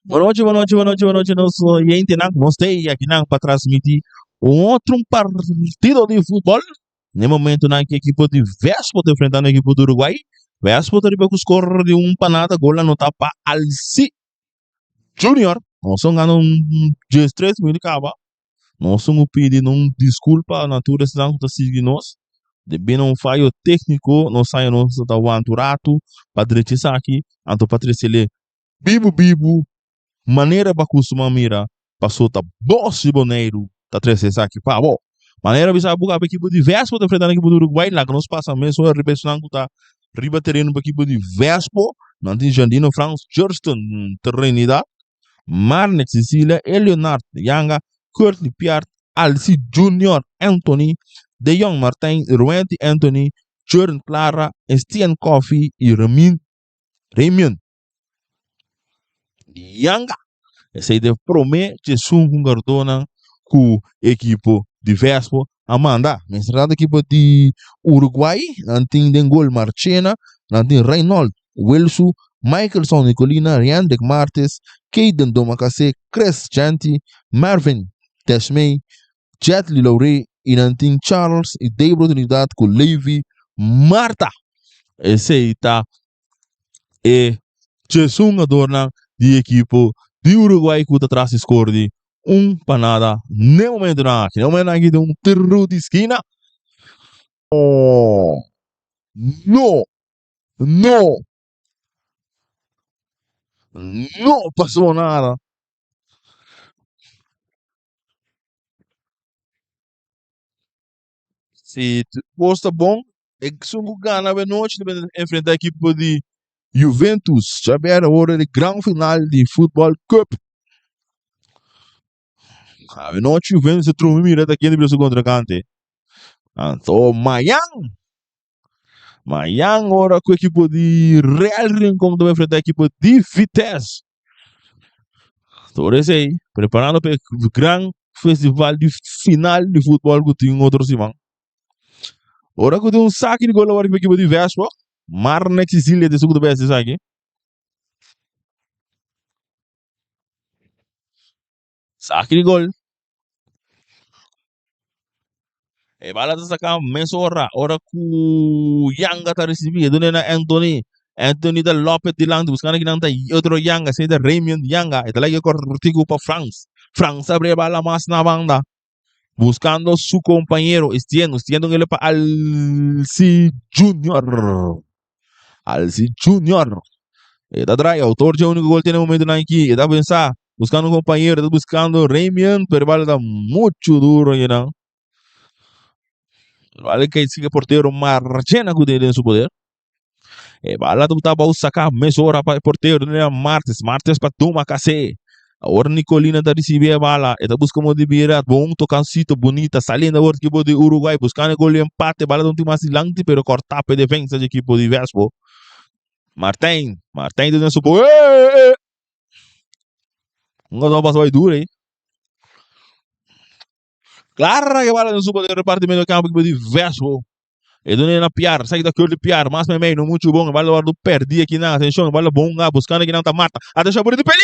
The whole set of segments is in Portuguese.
Boa noite, nosso oyente, nós estamos aqui para transmitir outro partido de futebol. No momento, na equipe de Vespo está enfrentando a equipe do Uruguai. Vespo está com o score de panada, gol no tapa Alci Junior. Nós estamos ganhando 13 mil de cava. Nós estamos pedindo desculpa à natureza que está seguindo nós. De bem um falho técnico, nós saímos da Wanturato, Patrícia Saki, Anto Patrícia Bibo, maneira para costumar mira, passou tá bosse boneiro, tá três aqui, pá, bom. Maneira bisa buka para equipe de Vespo, tá enfrentando a equipe do Uruguai, lá que nós passamos mesmo, a repetição que tá riba terreno para a equipe de Vespo, não tem Jandino, France, Johnston, Trinidad, Marnex, Sicília, Leonard, Yanga, Curtly, Piart, Alci Junior, Anthony, De Jong, Martin, Ruenti, Anthony, Jordan Clara, Estienne Coffee e Remion. Yanga. Esse de promete um cartona com a equipe de Vespo Amanda. Mas a equipe de Uruguai, não tem Dengol Marchena, não tem Reinhold Wilson, Michaelson Nicolina, Riandek Martes, Caden Domacase, Chris Janti, Marvin Tesmei, Jetli Laure, e não tem Charles e Debro Trinidad com Levi Marta. Esse aí tá e Jesus adorna de equipe de Uruguai que está atrás de score de panada. No momento aqui de tiro de esquina. Oh, no passou nada. Se posta bom, é que se o Gana a noite enfrentar a equipe de Juventus, já era a hora de grande final de Futebol Cup. A noite Juventus se trouxe direto aqui no contra Cante. Então, Mayang ora com a equipe de Real Rincón também enfrentar a equipe de Vitesse. Então, esse aí, preparando para o grande festival de final de futebol que tem outro semana. Ora que tem saque de gol agora com a equipe de Vespa. Marnex Sicília de segundo best saque. Saque de gol. E bala tá sacando menos hora. Ora que o Yanga tá recebendo. Dona Anthony da Lopez de Lando. Buscando aqui nanta outro Yanga. Sei da Raymond Yanga. E tá lá que cortigo para France. France abre a bala mais na banda. Buscando su compañero, extiendo ele para Alci Junior. Alci Junior. Está atrás, autor de único gol tiene un momento aquí. Está pensando, buscando un compañero, está buscando Remian, pero vale da mucho duro, you know. Vale que sigue portero Marchena que tiene en su poder. Vale tu tá para sacar mesora para portero, né? Martes para tomar cacê. Agora Nicolina tá recebendo a bala, está buscando de virar, bom, tocancito bonita, saliendo agora do equipe de Uruguai, buscando gol de empate, bala não tem mais lante, pero cortar a defesa do equipe de Vespo. Martin dentro do supo, não passou aí duro, hein? Claro que bala no supo de repartimento do campo de Vespo. E não é na piar, sai da cor de piar, mas meio, não muito bom, bala do perdi aqui na atenção, bala bom, buscando aqui na tá mata, atenção por de perigo!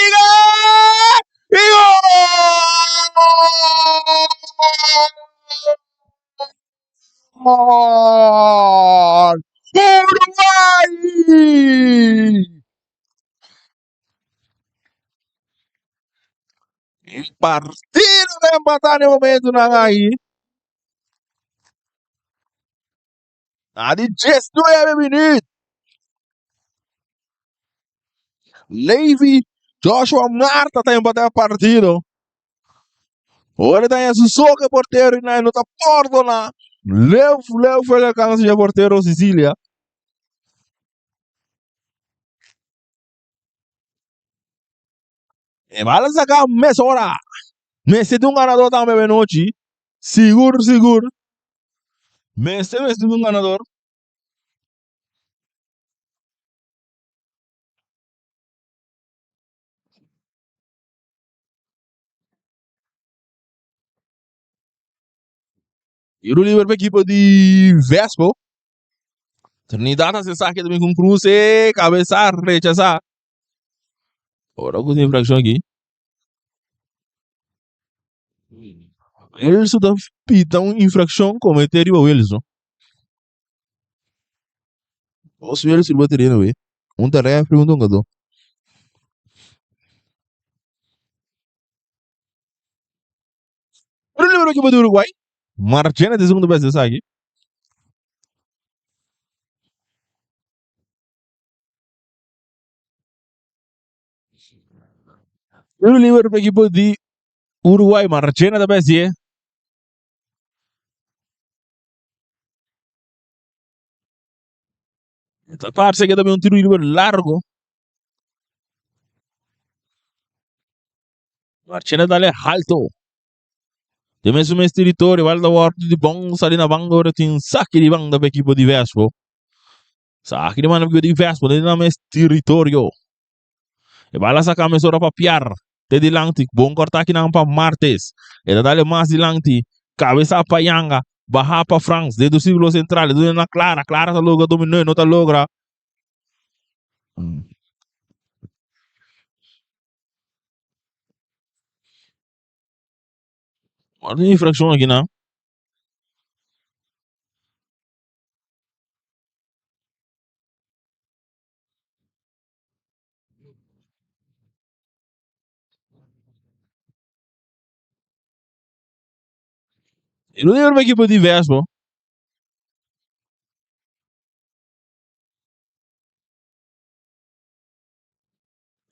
Uruguai! Il partito da empatar no momento na aí. A de 19 minutos. Levi Joshua Marta tá empatando o partido. Ora tem esse soco porteiro e não tá porto lá. Leo foi a cansa de porteiro Sicília. E vale sacar meia hora. Mas se tem ganador também noite. Seguro. Mas se tem ganador. E o livro para a equipe de Vespo. Trinidad se saque também com cruze, cabeça, rechazar. Ora com infração aqui. Eles estão pitando infração cometeram o Wilson. Os Wilson bateria não é? Tarefa pergunta um gado. Ele lembra que do Uruguai? Marchena de segundo best aqui. Ele lembra que de Uruguai Marchena da best é. Essa parte que também um tiro livre largo. Marchena dale alto. De mesmo esse território, vale da ordem de bom, sali na banga, ora tem saque de banga da equipe de Vespo. Saque de banga de Vespo, dentro do mesmo território. E bala sacar a ora para piar. Te de lanti, bom cortar aqui na pa Martes. E da dale mais de lanti, cabeça para Yanga, barra para France, dentro do círculo central, dentro na Clara, Clara tá logo dominou, não tá logra. Olha a infração aqui, não? E não lembra uma equipe de Vespo.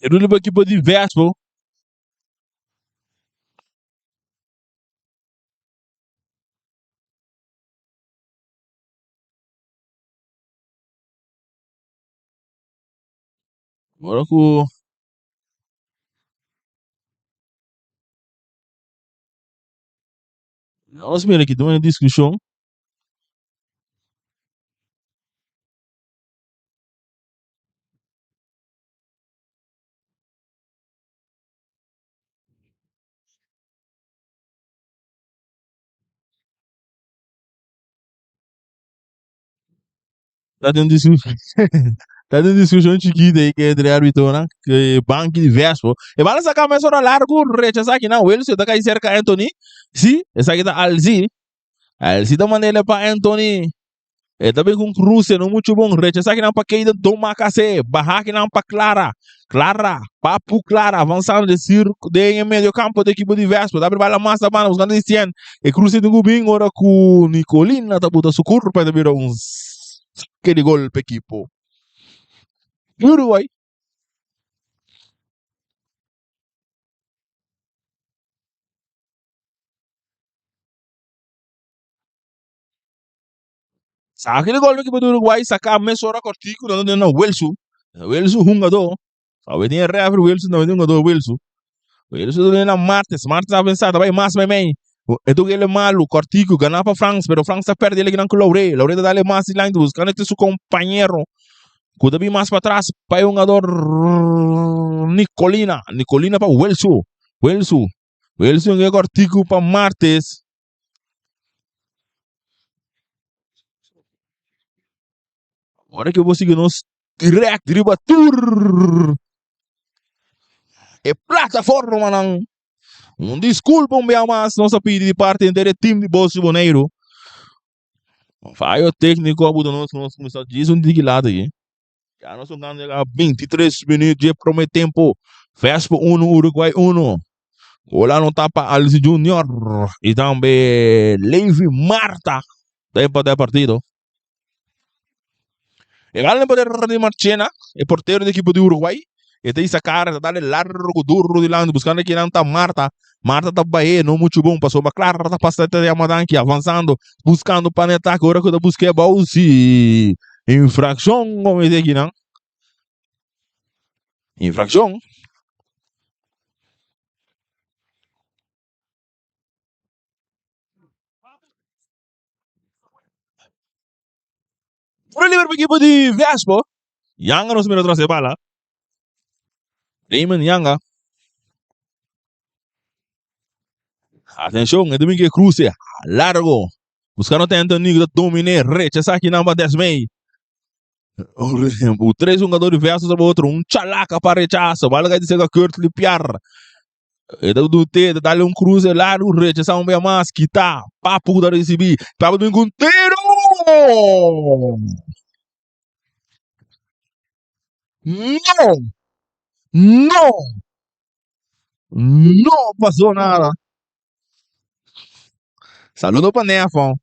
E não lembra uma equipe de Vespo. Agora com... Nós mira aqui, tem uma discussão. Tá tendo discussão. Tá tendo discussão chiquita aí que é entre árbitro, né? Que banco de Vespo. E bala sacar mais hora largo, rechaça aqui, não. Ele se tá aí cerca Anthony. Sim, essa aqui tá Alzi. Alzi da maneira para Anthony. E também com Cruz, não muito bom. Rechaça aqui não para quem toma cacê. Barra aqui não para Clara. Clara, papo Clara, avançando de circo, de meio campo da equipe de Vespo. Dá para bala massa, mano, buscando esse ano. E Cruz tem gubinho, ora com Nicolina, tá botando socorro para virar uns. Aquele gol para equipe. Uruguai. Sa aquele gol que do Uruguai sacar mesora cortico não não Welsu. Welsu hungador. Sabe tem reabre Welsu não tem hungador Welsu. Welsu na Martes, Martes avançada vai mais bem. Edu ele malu cortico ganhar para France, pero France perde ele que Laure. Laure dá mais lá indo buscando seu companheiro. Cuida bem mais para trás, para o jogador Nicolina. Nicolina para Welsu. Welsu. Welsu é cortico para Martes. Agora que eu vou seguir nos direct driba tour e plataforma não desculpa um bem mais nossa pedido de parte inteira time de Bolso Boneiro vai o técnico abudo nós começar a dizer um digilado aí já nós estamos ganhando 23 minutos de prometer tempo Vespo 1 Uruguai 1 olá não tapa Alci Junior e também Levi Marta tempo de partido e galera poder de Marchena é porteiro da equipe do Uruguai. E tem essa cara, tá largo, duro de lado, buscando aqui não tá Marta. Marta tá bem, não muito bom, passou uma clara, tá passando até a Madanque, avançando, buscando para netar, agora que eu busquei a Bausi. Infração, como é aqui, não? Infração. Por livre equipe de Vespo. Yanga nos mira atrás de bala. Raymond Yanga. Atenção, é domingo que cruce. Largo. Buscando tenta Nico da domine, rechaça aqui na 10 meio. O três jogadores versus o outro, um chalaca para rechaço, bala que dizer que curto lipiar. E do T, dá-lhe um cruze lá no rechaçar bem mais, que tá, papo da receber, papo do encontro! Não! Não! Não passou nada. Saludo para Nefon.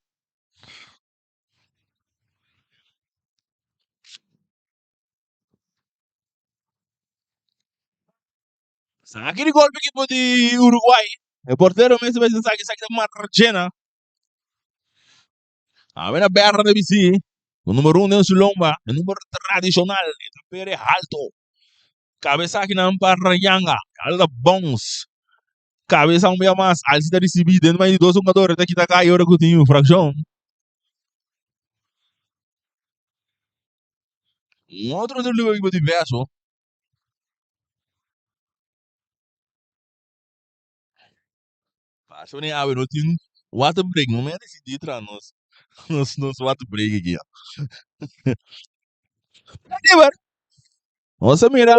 Aquele golpe que foi de Uruguai. O porteiro mesmo vai pensar que isso aqui é uma Marchena. A ver a berra de BC. O número 1 Nelson Lomba. O número tradicional. Pere alto. Cabeça aqui na Amparra Yanga. Alda bons. Cabeça um meio mais. Alci da receber dentro mais de dois jogadores. Daqui da cá e hora que eu tenho fração. Um outro do diverso. Acho que nem abre. Não tem water break. Não me decidi entrar nos water break aqui. Você mira,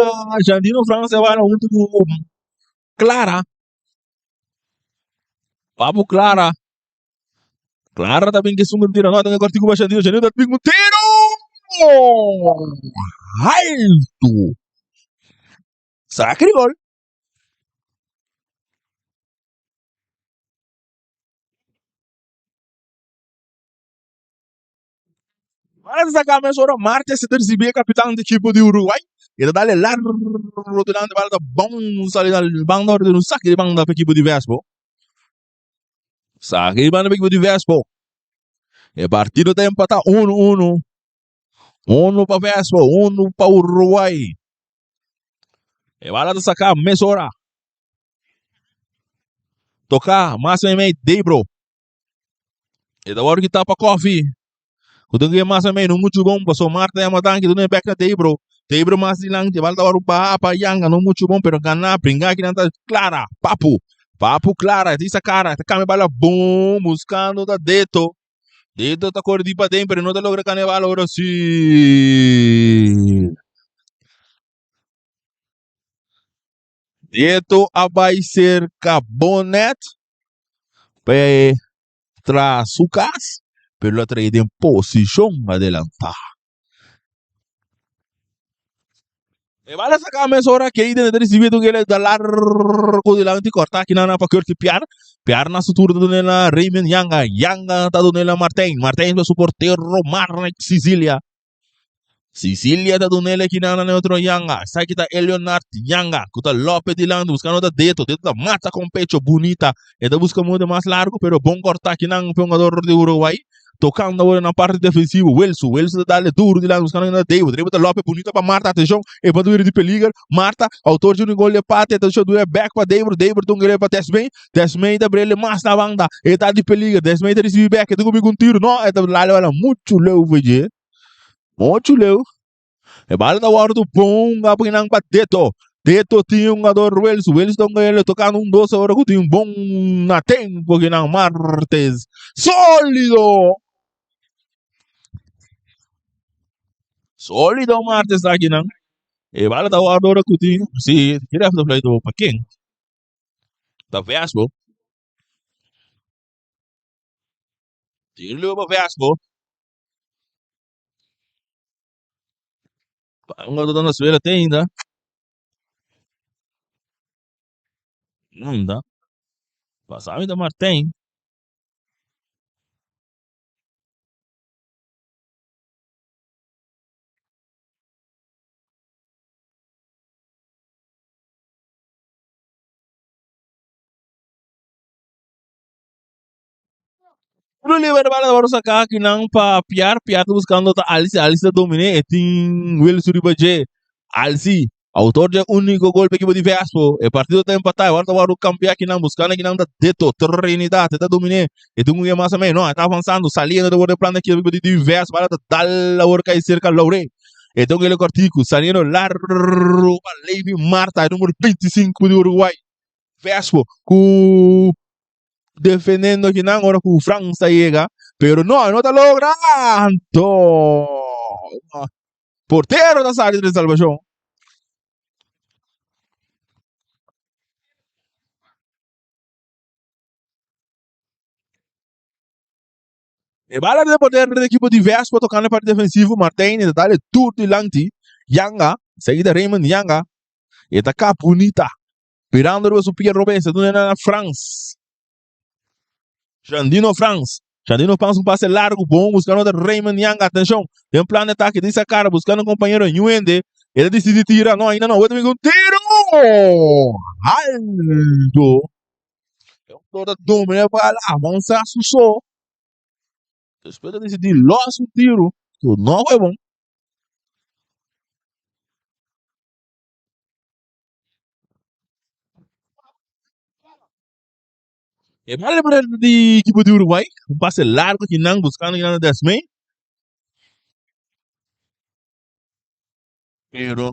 Jandino França vai muito clara. Papo clara. Clara também que sunga tira nota agora tigo baixadinho, Jandino da pingo tiro. Alto. Será que gol? Mas essa camisa ora Marte se recebia capitão do equipe de Uruguai. Ele dá le largo durante a bom sair do banco de um saque de banco da equipe de Vespo. Saque de banco da equipe de Vespo. E partido tem empatar 1-1. 1 para Vespo, 1 para Uruguai. E vai lá sacar Mesora. Tocar, máximo e meio, Debro. E da hora que tá para coffee. Quando eu mais ou menos, muito bom, passou Marta e a Matanque, tu não é back na Debro. Debro mais de lang, te vai dar para Yanga, não muito bom, pero ganhar, brincar aqui não tá clara, papo. Papo clara, essa cara, tá caminhando bala bom, buscando da Deto. Deto tá correndo para dentro, pero não tá logra canevar agora sim. Deto vai ser cabonet, tras su casa, pero la traída en posición adelantada. E vale sacar a hora que aí dentro desse vídeo que ele dá largo de lá de cortar aqui na para curtir piar. Piar na sutura do nela Raymond Yanga. Yanga tá do nela Martin. Martin é suporteiro Marnek Sicília. Sicília tá do nela aqui na outro Yanga. Sai que tá Leonard Yanga. Que tá Lopes de Lando buscando da Deto. Deto tá mata com pecho bonita. E tá busca muito mais largo, pero bom cortar aqui na jogador de Uruguai. Tocando agora na parte defensiva, Wilson dá-lhe duro de lá, buscando na David, David Lopes, bonita para Marta, atenção, e para o de perigo, Marta, autor de um gol de pate, atenção, do back para David, um gol para Tesman, da Brele, mais na banda, e tá de perigo, Tesman, recebe back, e comigo um tiro, não, é da lá, muito leu, veja, muito leu, e bala da hora do bom, apanhando para Deto tinha um jogador Wilson tocando um doce, agora que tinha um bom na tempo, que não, Martes, sólido, sólido Martes aqui não. E bala da hora que tinha, se queria fazer play do para quem? Da Vespo. Tiro para Vespo. Um jogador da Venezuela tem ainda. Não dá. Passar ainda Martin. Pro levar bala da hora sacar que não para piar buscando a Alice domine e tem Wilson Ribaje. Alice, autor de único gol para equipe de Vespo. E partido está empatado, agora tá o campeão que não buscando que não da Deto, Trinidad, tá domine. E tem um mais também, não, tá avançando, salindo do plano aqui de Vespo, para dar a hora que cerca Laure. Então ele cortico, salindo largo para Levi Marta, número 25 de Uruguai. Vespo, com defendendo que não agora com França chega, pero não está logrando. Porteiro da área de salvação. E bala de poder da equipe diverso para tocar na parte defensiva. Martin, e detalhe tudo e lanti. Yanga, seguida Raymond Yanga. E tá cá bonita. Pirando o Pierre Robinson, do na France. Jandino France. Jandino faz passe largo, bom, buscando o Raymond Yanga. Atenção, tem um plano de ataque desse cara, buscando um companheiro Nuende. Ele decide tirar, não, ainda não. Outro um tiro! Aldo! É um todo domínio para avançar, sussou. Después de decidir lost um tiro, não é bom. E vale para de equipe de Uruguai, um passe largo que não buscando que não desmei. Pero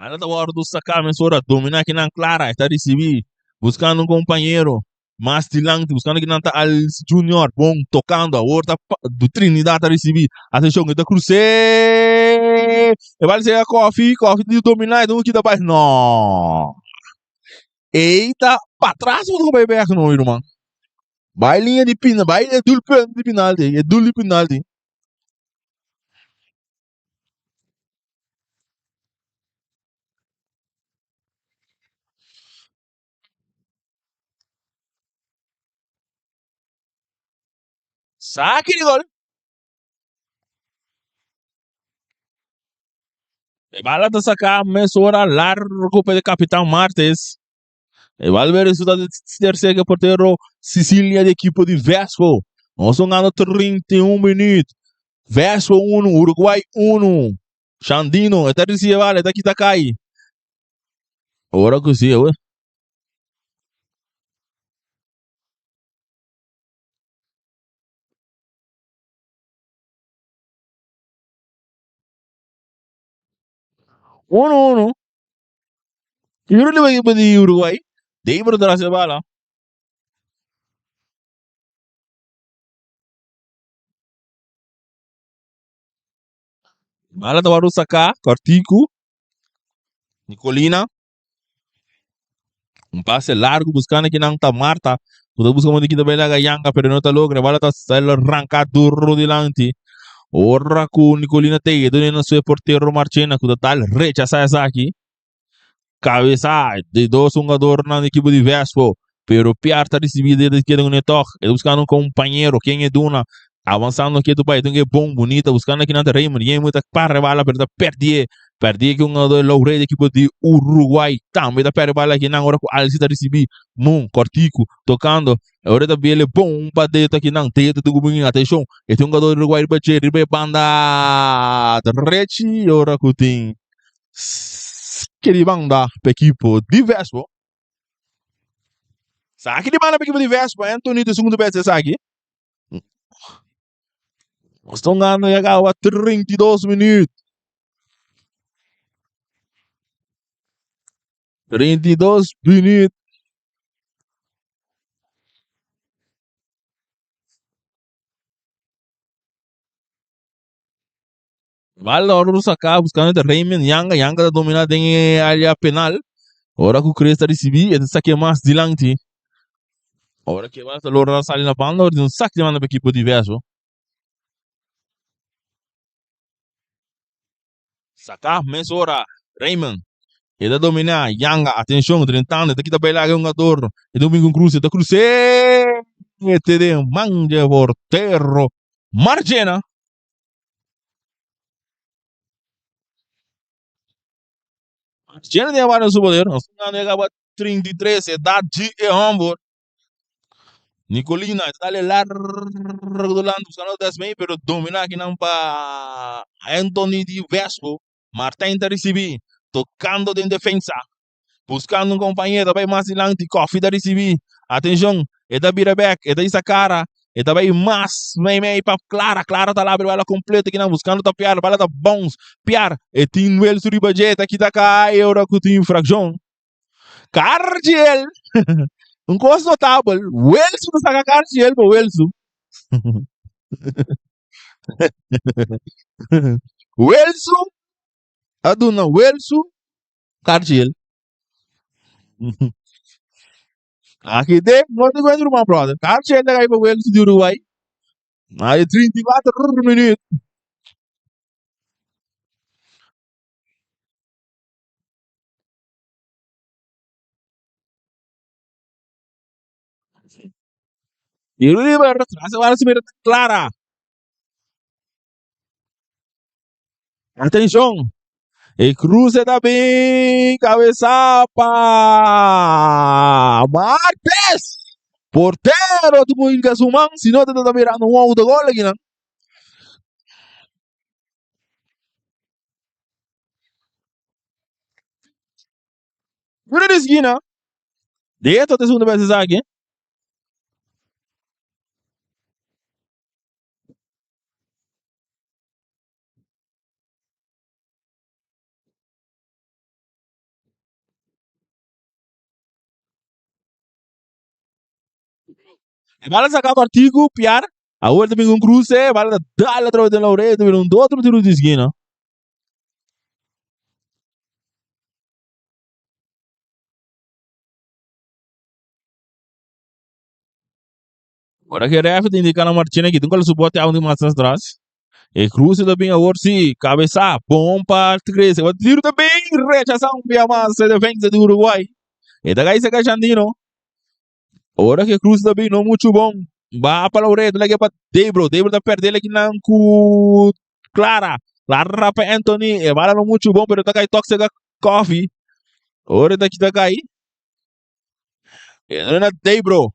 ela da hora do sacar, mas ora dominar que não clara, está receber, buscando um companheiro, mais tilante, buscando que não está al Junior, bom, tocando a horta do Trinidad está receber. Atenção, que está cruzei. E vale ser a Coffee de dominar, então que dá para não. Eita, para trás do bebê não, irmão. Vai linha de pina, vai é duro de penalti, é duro de penalti. Saque de gol. E bala de sacar, mesura largo para o capitão Martes. E vai ver isso da terceira porteiro Sicília de equipe de Vesco. Nós estamos ganhando 31 minutos. Vesco 1, Uruguai 1. Xandino, até disse vale, até que tá cai. Ora que sim, ué. 1-1. E o equipe de Uruguai. Dei para trás a bala. Bala da baru sacar, Cortico. Nicolina. Um passe largo buscando que não está Marta. Kuda busca mo kita bela gayanga pero no talog na bala ta style ranka duro dilante. Ora ku Nicolina te do na sua porteiro Marchena kuda tal rechaza essa aqui. Cabeça de dois jogadores na equipe de Vespo. Pero Piar tá recebida de esquerda no toque. Ele buscando um companheiro, quem é Duna. Avançando aqui do país, então é bom, bonita, buscando aqui na Raymond. E é muita para bala, pero perdi. Perdi que um jogador Laurei da equipe de Uruguai. Também da para bala aqui na hora que o Alcida recebi. Cortico, tocando. Agora da Biele, bom, um padeto aqui não. Teto do Gubinho, atenção. Este é um jogador Uruguai, ribe banda. Rechi, ora que tem. Que de banda para equipe de Vespo. Saque de banda para equipe de Vespo. Anthony do segundo peça, saque. Estão ganhando e agora 32 minutos. 32 minutos. Vale hora sacar buscando de Raymond Yanga. Yanga da dominada em área penal. Ora que o Cresta recebi, ele saque mais dilante. Ora que vai a Lora sair na banda, ora um saque de manda para a equipe diverso. Sacar, mas ora, Raymond. Ele domina Yanga, atenção, 30 anos, daqui da Bela um jogador. E domingo cruz, da cruz. E te de manja portero. Margena. Margena de agora no seu poder. Nós estamos agora 33, idade e ambos. Nicolina, dale largo do lado, buscando o 10 meio, pero domina aqui não para Anthony de Vespo. Martin da recebi, tocando em defesa. Buscando um companheiro, vai mais adiante, Coffee da recebi. Atenção, é da Birabec, é da Issacara. E também mais, meio para Clara tá lá, ela completa aqui não, buscando tá Piar, bala tá bons. Piar, e tem Noel Suribajeta, aqui tá cá, euro que tem infração. Cardiel! Um gosto notável. Wilson não saca Cardiel para Wilson. Welsu, aduna Welsu, Cartier. Aqui tem, não tem coisa uma brother. Cartier da aí para Welsu de Uruguai. Aí 34 minutos. E ele vai atrás, agora se mira clara. Atenção. E cruza também, cabeça para Marques. Portero tu mo ilga sumang, sino ta tabira no wow de gol lagi nang. Mira de esquina. De esto te segunda vez aqui. E bala sacar partido, piar. A outra também um cruze, bala dá a través de la orelha, também um do outro tiro de esquina. Agora que ref te indica na martina aqui, tu qual suporte a onde mais atrás. E cruze também a outra sim, cabeça, bom para crescer. O tiro também, rechação, via massa, defesa do Uruguai. E da gaisa Cachandino. Agora que cruze também não muito bom. Vá para a orelha, lagi para Debro. Debro tá perdendo aqui na Clara. Clara para Anthony. E bala não muito bom, pero tá cai tóxica coffee. Ora daqui tá cai. E não é Debro.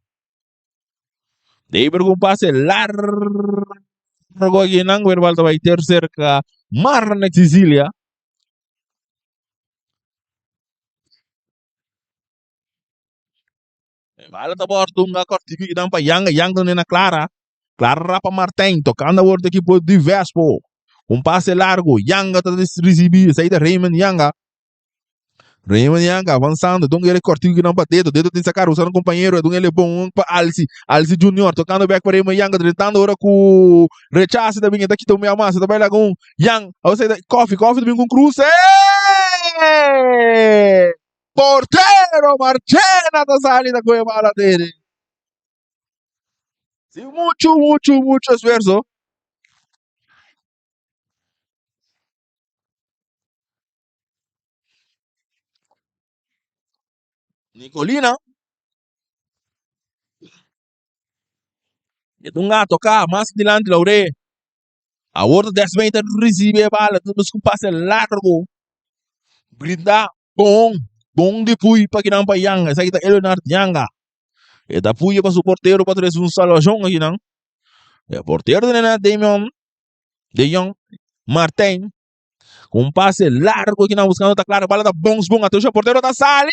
Debro com passe largo aqui na verbal vai ter cerca Marna Sicilia. Bala tá bordo nga cortico que dá para Yang não é na Clara. Clara para Martin, tocando a bordo aqui por Vespo. Com passe largo, Yanga tá recebido, saída Raymond Yanga. Raymond Yanga avançando, então ele cortico que não para dedo tem sacar usando um companheiro, então ele é bom para Alci Junior, tocando back para Raymond Yanga, tentando agora com rechaço da minha, daqui também a massa, também lá com Yang, ou seja, Coffee também com Cruz, porteiro Marchena da salida com a bala dele. Sim, muito esforço. Nicolina, então tocar mais dilante Laure. A outra 10 metros recebe a bala, temos com passe largo. Brinda bom de pui para que não para Yanga, sai da Leonard Yanga. E da pui para o porteiro para trazer um salvação aqui não. E o porteiro de Damian, De Jong, Martin, com um passe largo aqui não buscando, tá claro, a bala da bom, até o porteiro tá saindo.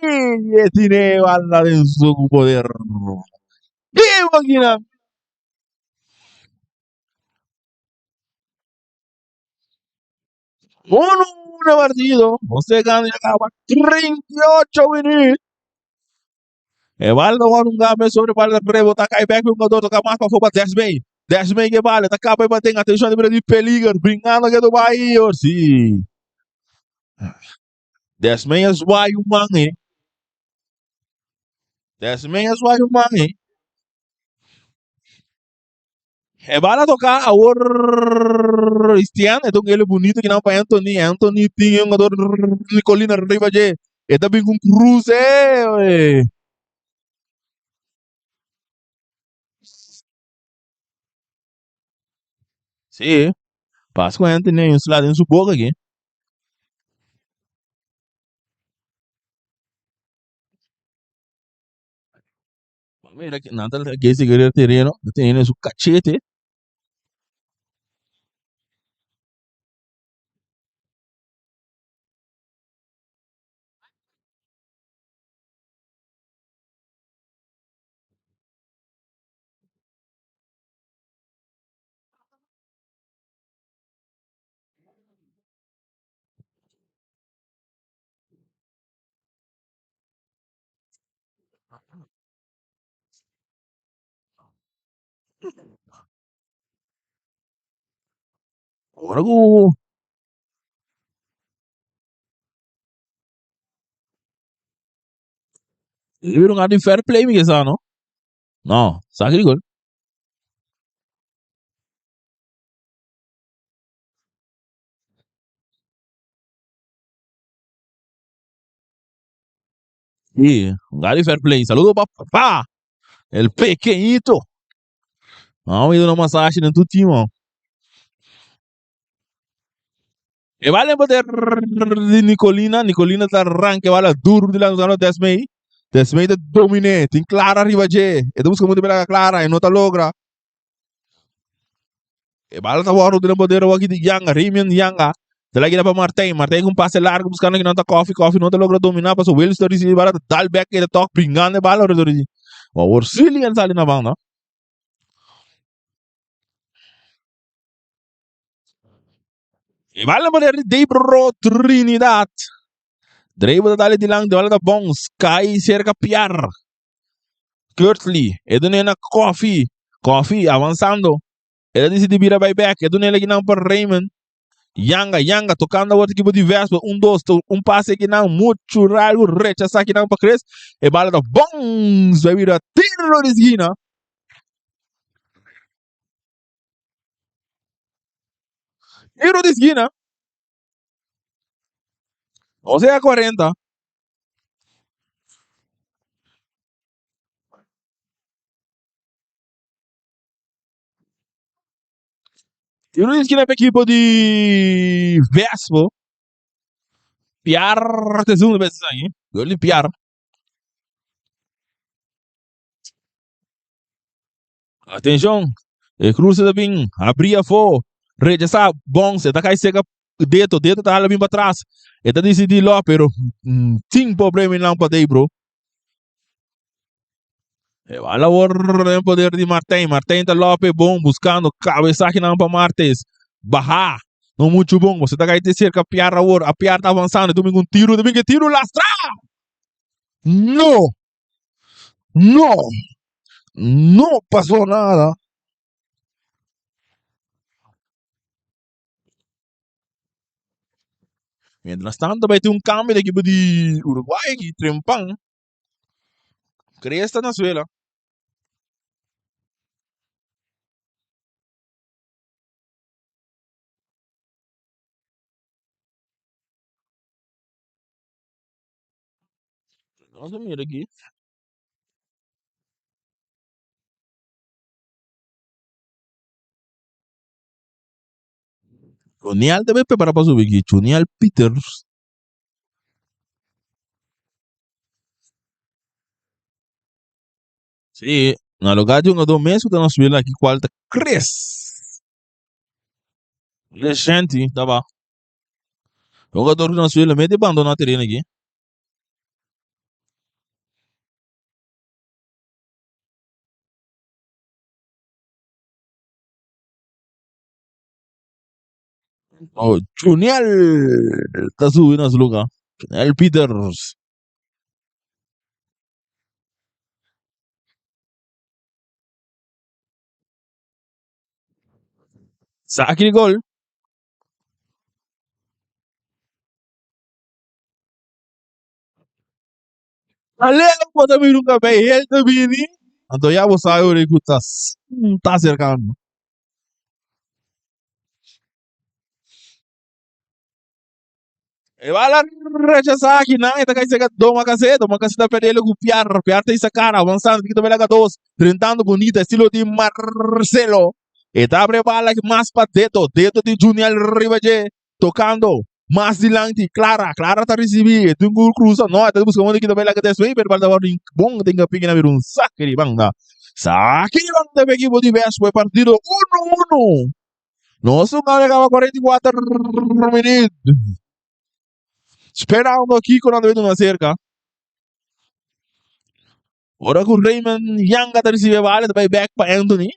E tine bala de seu poder. Viu aqui não. Uno partido, você ganha acaba 38 minutos. E vale agora um gato sobre para rebotar, cai back, o jogador toca mais para fora, 10 bem. 10 bem que vale, tá cá para bater, atenção, de perigo, brincando aqui do Bahia, sim. 10 meias vai o mangue. 10 meias vai o mangue. É bala tocar a or Cristiano, então ele é bonito que não para Anthony. Anthony tinha um jogador Nicolina Riva de. E também com Cruz, sim. Passa com Anthony, um lado em sua boca aqui. Mira que nada que esse terreno, tem su cachete. Agora o ele virou um de fair play, Miguel, não? Não, sabe aquele gol? E um de fair play. Saludo papá. El pequeñito. Não, indo na massagem no time. E vale poder de Nicolina. Nicolina tá arranque, vale duro de lançar no Desmei. Desmei de domine. Tem Clara arriba de. E tu busca muito bem a Clara e não tá logra. E vale tá bom de poder aqui de Yanga. Rimian Yanga. Te lagi na pa Martin. Martin com passe largo buscando que não tá coffee. Coffee não tá logra dominar. Passou o Willis do Rizzi. Vale dal back e toque pingando e bala do Rizzi. O Orsili yan sali na banda. E vale poder de Debro Trinidad. Dreibo da dali di lang. De vale da bons. Sky cerca Piar. Kurtley. E doon na Coffee. Coffee avanzando. Ele decide vir a buyback. E doon na lagi ng para Raymond. Yanga, tocando a outra equipe diverso. Dois, passe aqui não, muito raro, rechaça aqui não para Cres. E bala da bons, vai vir a tiro de esquina. Tiro de esquina. O sea, 40. Tiro de esquina para a equipe de Vespo. Piar, segunda vez aí. Gol de Piar. Atenção. E cruza da bem. Abria fo. Rechaça, bons. E tá cai seca. Dedo tá lá bem para trás. E tá decidido lá, pero tem problema não para daí, bro. A la orden poder de Martín. Martín está López, bom, buscando cabeçaje não para Martes. Bajar. Não muito bom. Você está aí de cerca, a Piar está avançando. Domingo tiro, lastra! No! No! No passou nada. Mientras tanto, vai ter cambio da equipe de Uruguai, que Trempang. Cresta na suela. Vamos ver aqui. Junial também prepara para subir aqui. Junial Peters. Sim, na lugar de jogador mesmo que está na suela aqui, qual tá Cres. Legente, tá bom. Jogador que na suela, mete abandonar a terreno aqui. Oh, Junior está subindo as lugar. Junior Peters. Saque de gol. Alego pode vir nunca bem. Ele também. Então já vou sair o que tá cercando. E vai lá rechazar aqui, não. Está caindo doma caseta para ele com Piar. Piar tem essa cara avançando. Aqui também lá dois. Tentando bonita, estilo de Marcelo. E tá preparado mais para dedo de Junior Rivaje. Tocando. Mais dilante, Clara tá recebendo. Tunggu cruza, não, está buscando aqui também lá que desce. Pero para dar bom, tem que pegar um saque de banda. Saque de banda para equipe diverso. Foi partido 1-1. Nosso cara acaba 44 minutos. Esperando aqui quando vendo na cerca. Ora com Raymond Yanga tá recebendo vale, vai back para Anthony.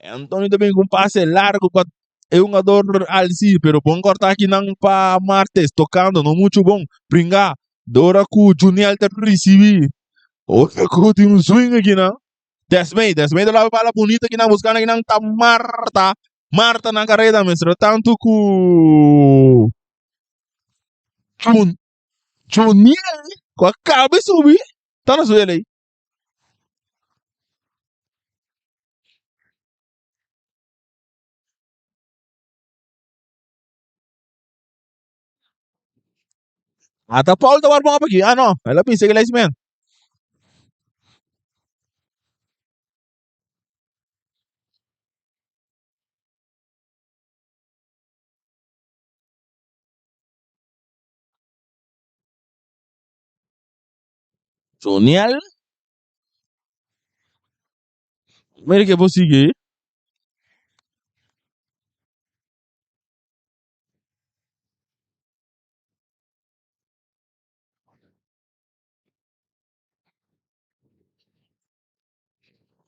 Anthony também com passe largo para é um jogador alci, pero bom cortar aqui não para Martes, tocando, não muito bom. Brincar, Dora com o Junior tá recebendo. Outra coisa, tem swing aqui, não? Desmei da lá para bonita aqui, não buscando aqui, não tá Marta. Marta na carreira, mestre. Tanto com Juniel com a cabeça subir. Tá na sua aí. Até Paulo tá barbão aqui. Ah, não. Ela pensa que ele é esse mesmo. Juniel. Mira que vou seguir.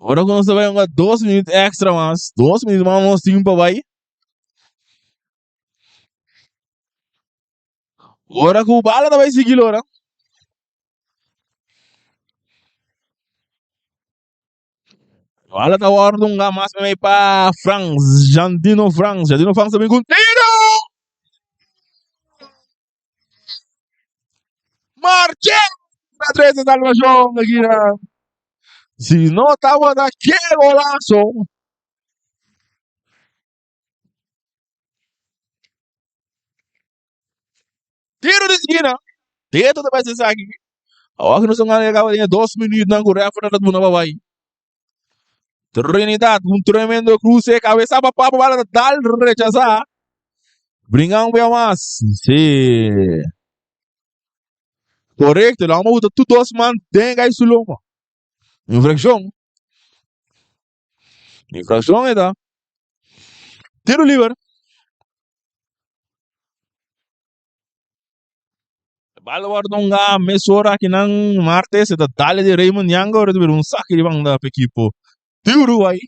Agora quando você vai jogar 2 minutos extra mais. 2 minutos mais, nós temos para vai. Agora que o bala vai seguir, ora. Bala tá guardando um gamas para Franz. Jandino Franz. Jandino Franz também com tiro. Marcelo. Na 13 da Salvação aqui, né? Se não tava daquele golaço. Tiro de esquina. Dentro da base aqui. Agora que nós estamos ganhando 2 minutos na Coreia, fora da Buna vai. Trinidad, um tremendo cruce, cabeça para papo para dar rechazar. Brincar um bem mais. Sim. Correcto, la vamos a tu dos man tenga isso longo. Infração. Infração é da. Tiro livre. Bala guardonga mesora que não martes da talha de Raymond Young ora de um saque de bang da equipo. Tiro aí.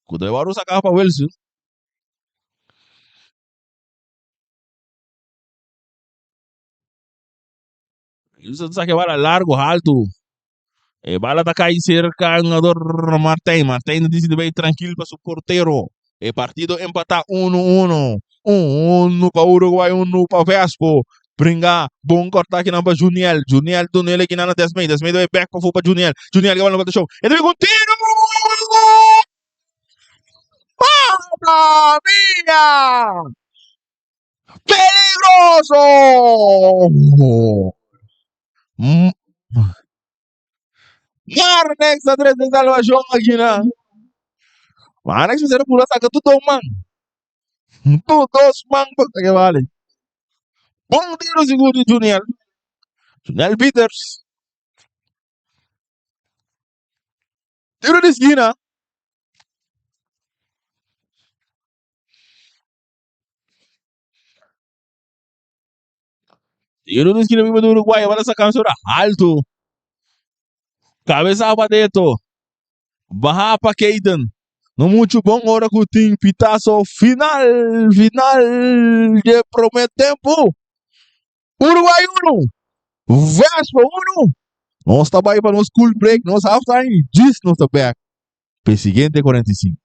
Kuda waru sacar para Wilson. Isso saque bala largo, alto. E bala tá cair cerca jogador Martin. Martin decide bem tranquilo para o porteiro. E partido empatar 1-1. 1 para Uruguai, 1 para Vespo. Bringa, bom cortar aqui na para Juniel. Juniel, Tunel aqui na 10 meio. 10 meio vai back para Juniel. Juniel que vai no show. Ele vem com tiro! Mamma mia! Peligroso! Marnex a 3 de salvação aqui na. Marnex fizeram pular saca tudo, man. Todos man, que vale. Bom tiro seguro de Juniel. Juniel Peters. Tiro de esquina. Tiro de esquina do Uruguai. Agora essa canção alto. Cabeça para dentro. Barra para Keiden. Não muito bom hora que o time pitaço final. Final de prometer tempo. Uruguai 1. Vespa 1. Nós estamos aí para nosso cool break. Nós halftime. Diz nós back. Persiguiente 45.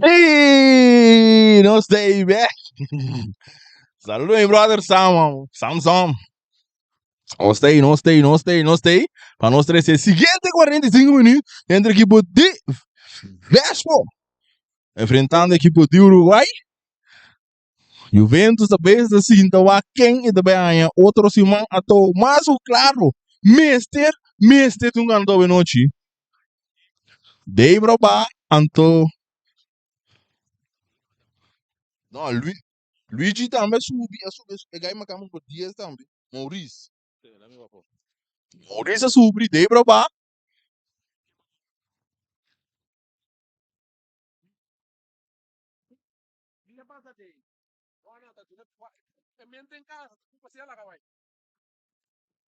Hey, não sei, velho. Saludos, meu brother Sam. Sam. Não sei. Para nós três, seguinte 45 minutos entre a equipe de Vespo enfrentando a equipe de Uruguai. Juventus também se sinta quem e também ganha outro simão ato mas o claro Mister um ganhou de noite dei broba anto não Luigi também subi pegar uma cama por dias também Maurício subi dei broba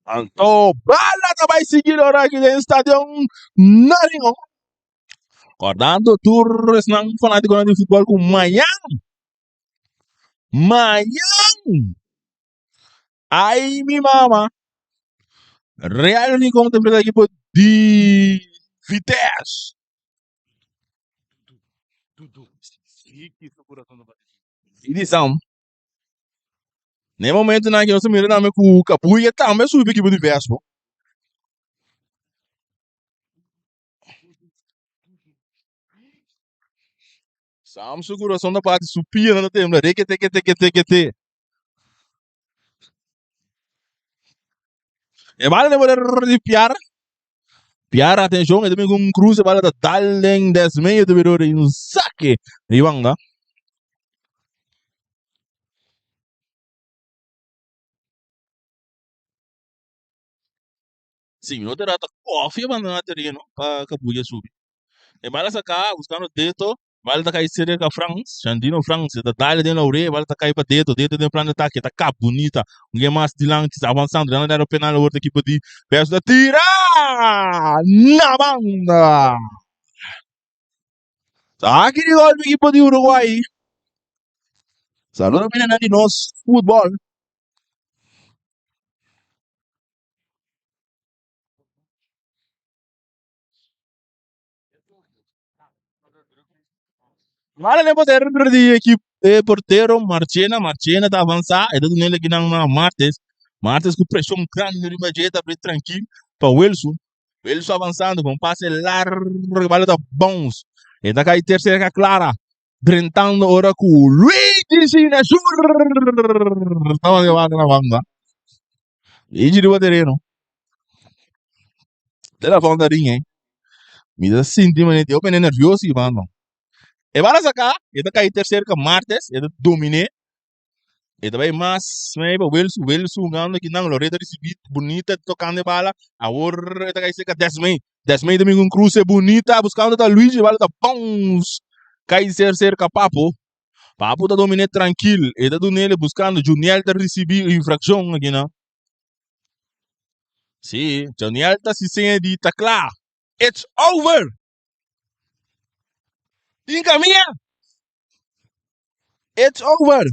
anto bala também seguir ora aqui no estádio Naringo acordando tours não fanático de futebol com Miami ai mi mama Real União contra a equipe de Vitesse. Edição. Nem momento na que nós miramos na com o Capuia também subiu a equipe de Vespo. Sam seguração da parte supina no tempo. Requete. E vale de poder de Piar, atenção, e também com um cruze vale da Talen 10 meio de virou em um saque. E vamos lá. Sim, eu terá coffee abandonado terreno para Capuia subir. E vale sacar, buscando dentro. Vale tá cair cerca com a France, Xandino France, da Dália dentro da orelha, vale tá cair para dentro tem plano de ataque, tá cá bonita, ninguém mais de lá, avançando, ela era o penal, a outra equipe de peço da tira na banda. Tá aqui de gol da equipe de Uruguai. Saludos menina de nós, futebol. Vale le poder de equipe de porteiro, Marchena tá avançar, e tudo nele que não Martes com pressão grande no Ribajeta, para tranquilo, para Wilson avançando com passe largo, vale da bons. E da cai terceira clara, drentando ora com Luigi Sinasur. Estava levando na banda. E de o terreno. Della fondarinha, hein? Me dá sentimento, eu bem nervioso, mano. E vai sacar, e da cai terceira com Martes, e da domine. E também mas may ba Wilson ganhando que não Loreta recebido bonita tocando bala agora está cai seca 10 também com cruze bonita buscando da Luigi bala da bons cai cerca papo tá domine tranquilo e tá do nele buscando Juniel tá receber infração aqui não sim Juniel tá se sente de tá claro it's over encaminha it's over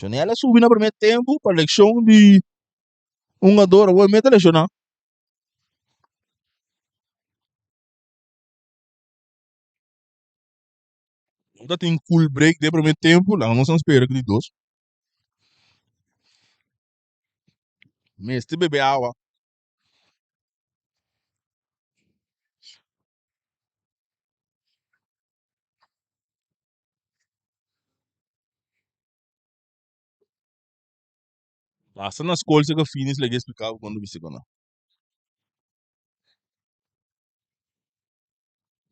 Juniel subiu no primeiro tempo para a eleição de um ador ou meta lesionar nunca tem cool break de primeiro tempo, lá não são espera que de dois. Mas te bebe água. Basta nas coisas que eu fiz, legal explicar quando me segunda.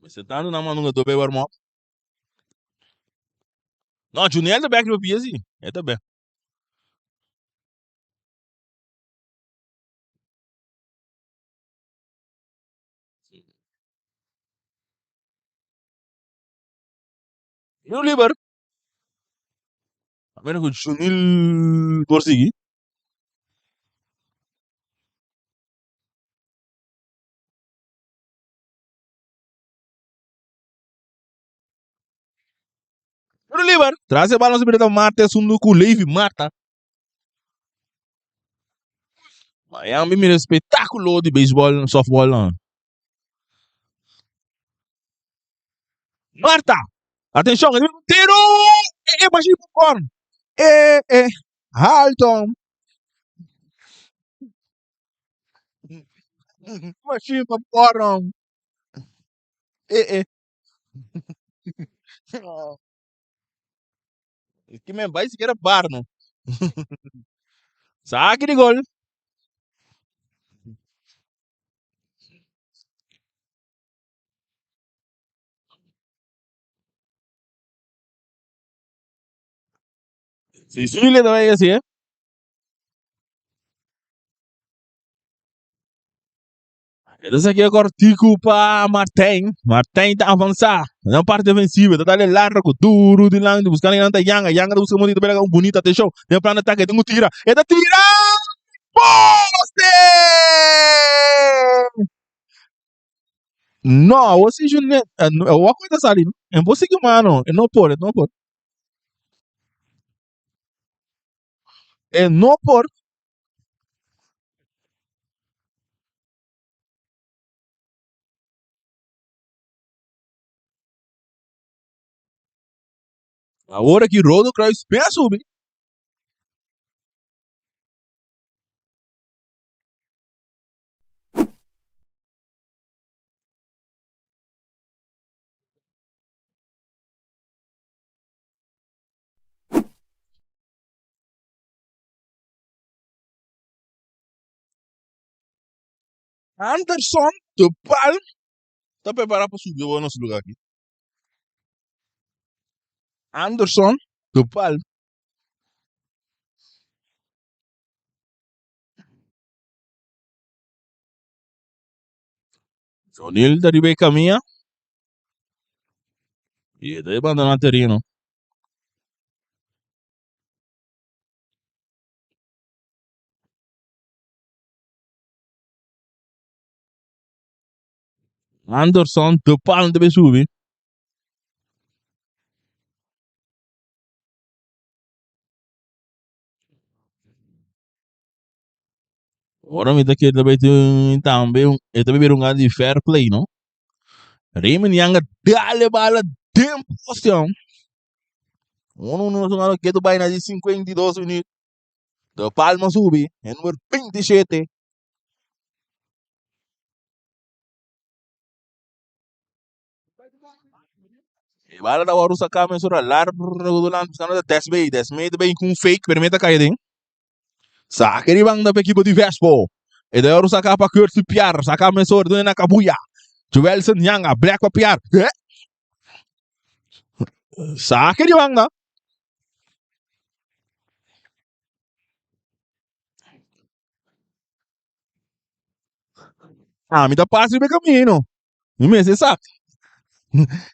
Mas você tá na mão do bebe warm up. Não, Junior é back do PSG. É também. E o Liber? A menos que o Junil consegui. E o Liber? Traz a bola no da Marta, assumindo com o Levi Marta. Miami me espetáculo de beisebol, softball. Não. Marta! Atenção, ele tiro! Baixinho popcorn! Halton! Baixinho popcorn! É. Que me vai sequer bar, não? Saque de gol! Se suele também assim, é? Esse aqui é cortico para Martin. Martin está a avançar. Na parte defensiva, está ali largo, duro de lá, buscando a Yanga. Yanga busca muito, pega um bonito, atenção. Tem plano de ataque, tem um tira. Ele tira! Poste! No, você já o uma coisa ali, é você que mano, é não pode, não pode. É não pode. Agora que roda o Kreuz, pensa subir. Anderson, do pal, está preparado para subir o nosso lugar aqui. Anderson, do pal. O'Neal da Ribeira caminha. E daí abandona o terreno. Anderson, do pal deve subir. Ora mi daqui também tem também é também um de fair play, não? Raymond Yanga dale bala tempo, questão. Não não que tu vai na de 52 minutos. Do Palma sube, é número 27. E bala da hora sacar mas ora largo do lado buscando da test bait bem com fake, permita cair, hein? Saca de bang da equipe de Vespo. E da hora sacar para Curtis Piar, sacar mas ora do na Kabuya. Joelson Yanga, Black para Piar. Saca de bang da. Ah, me dá passe de caminho. Me se sabe.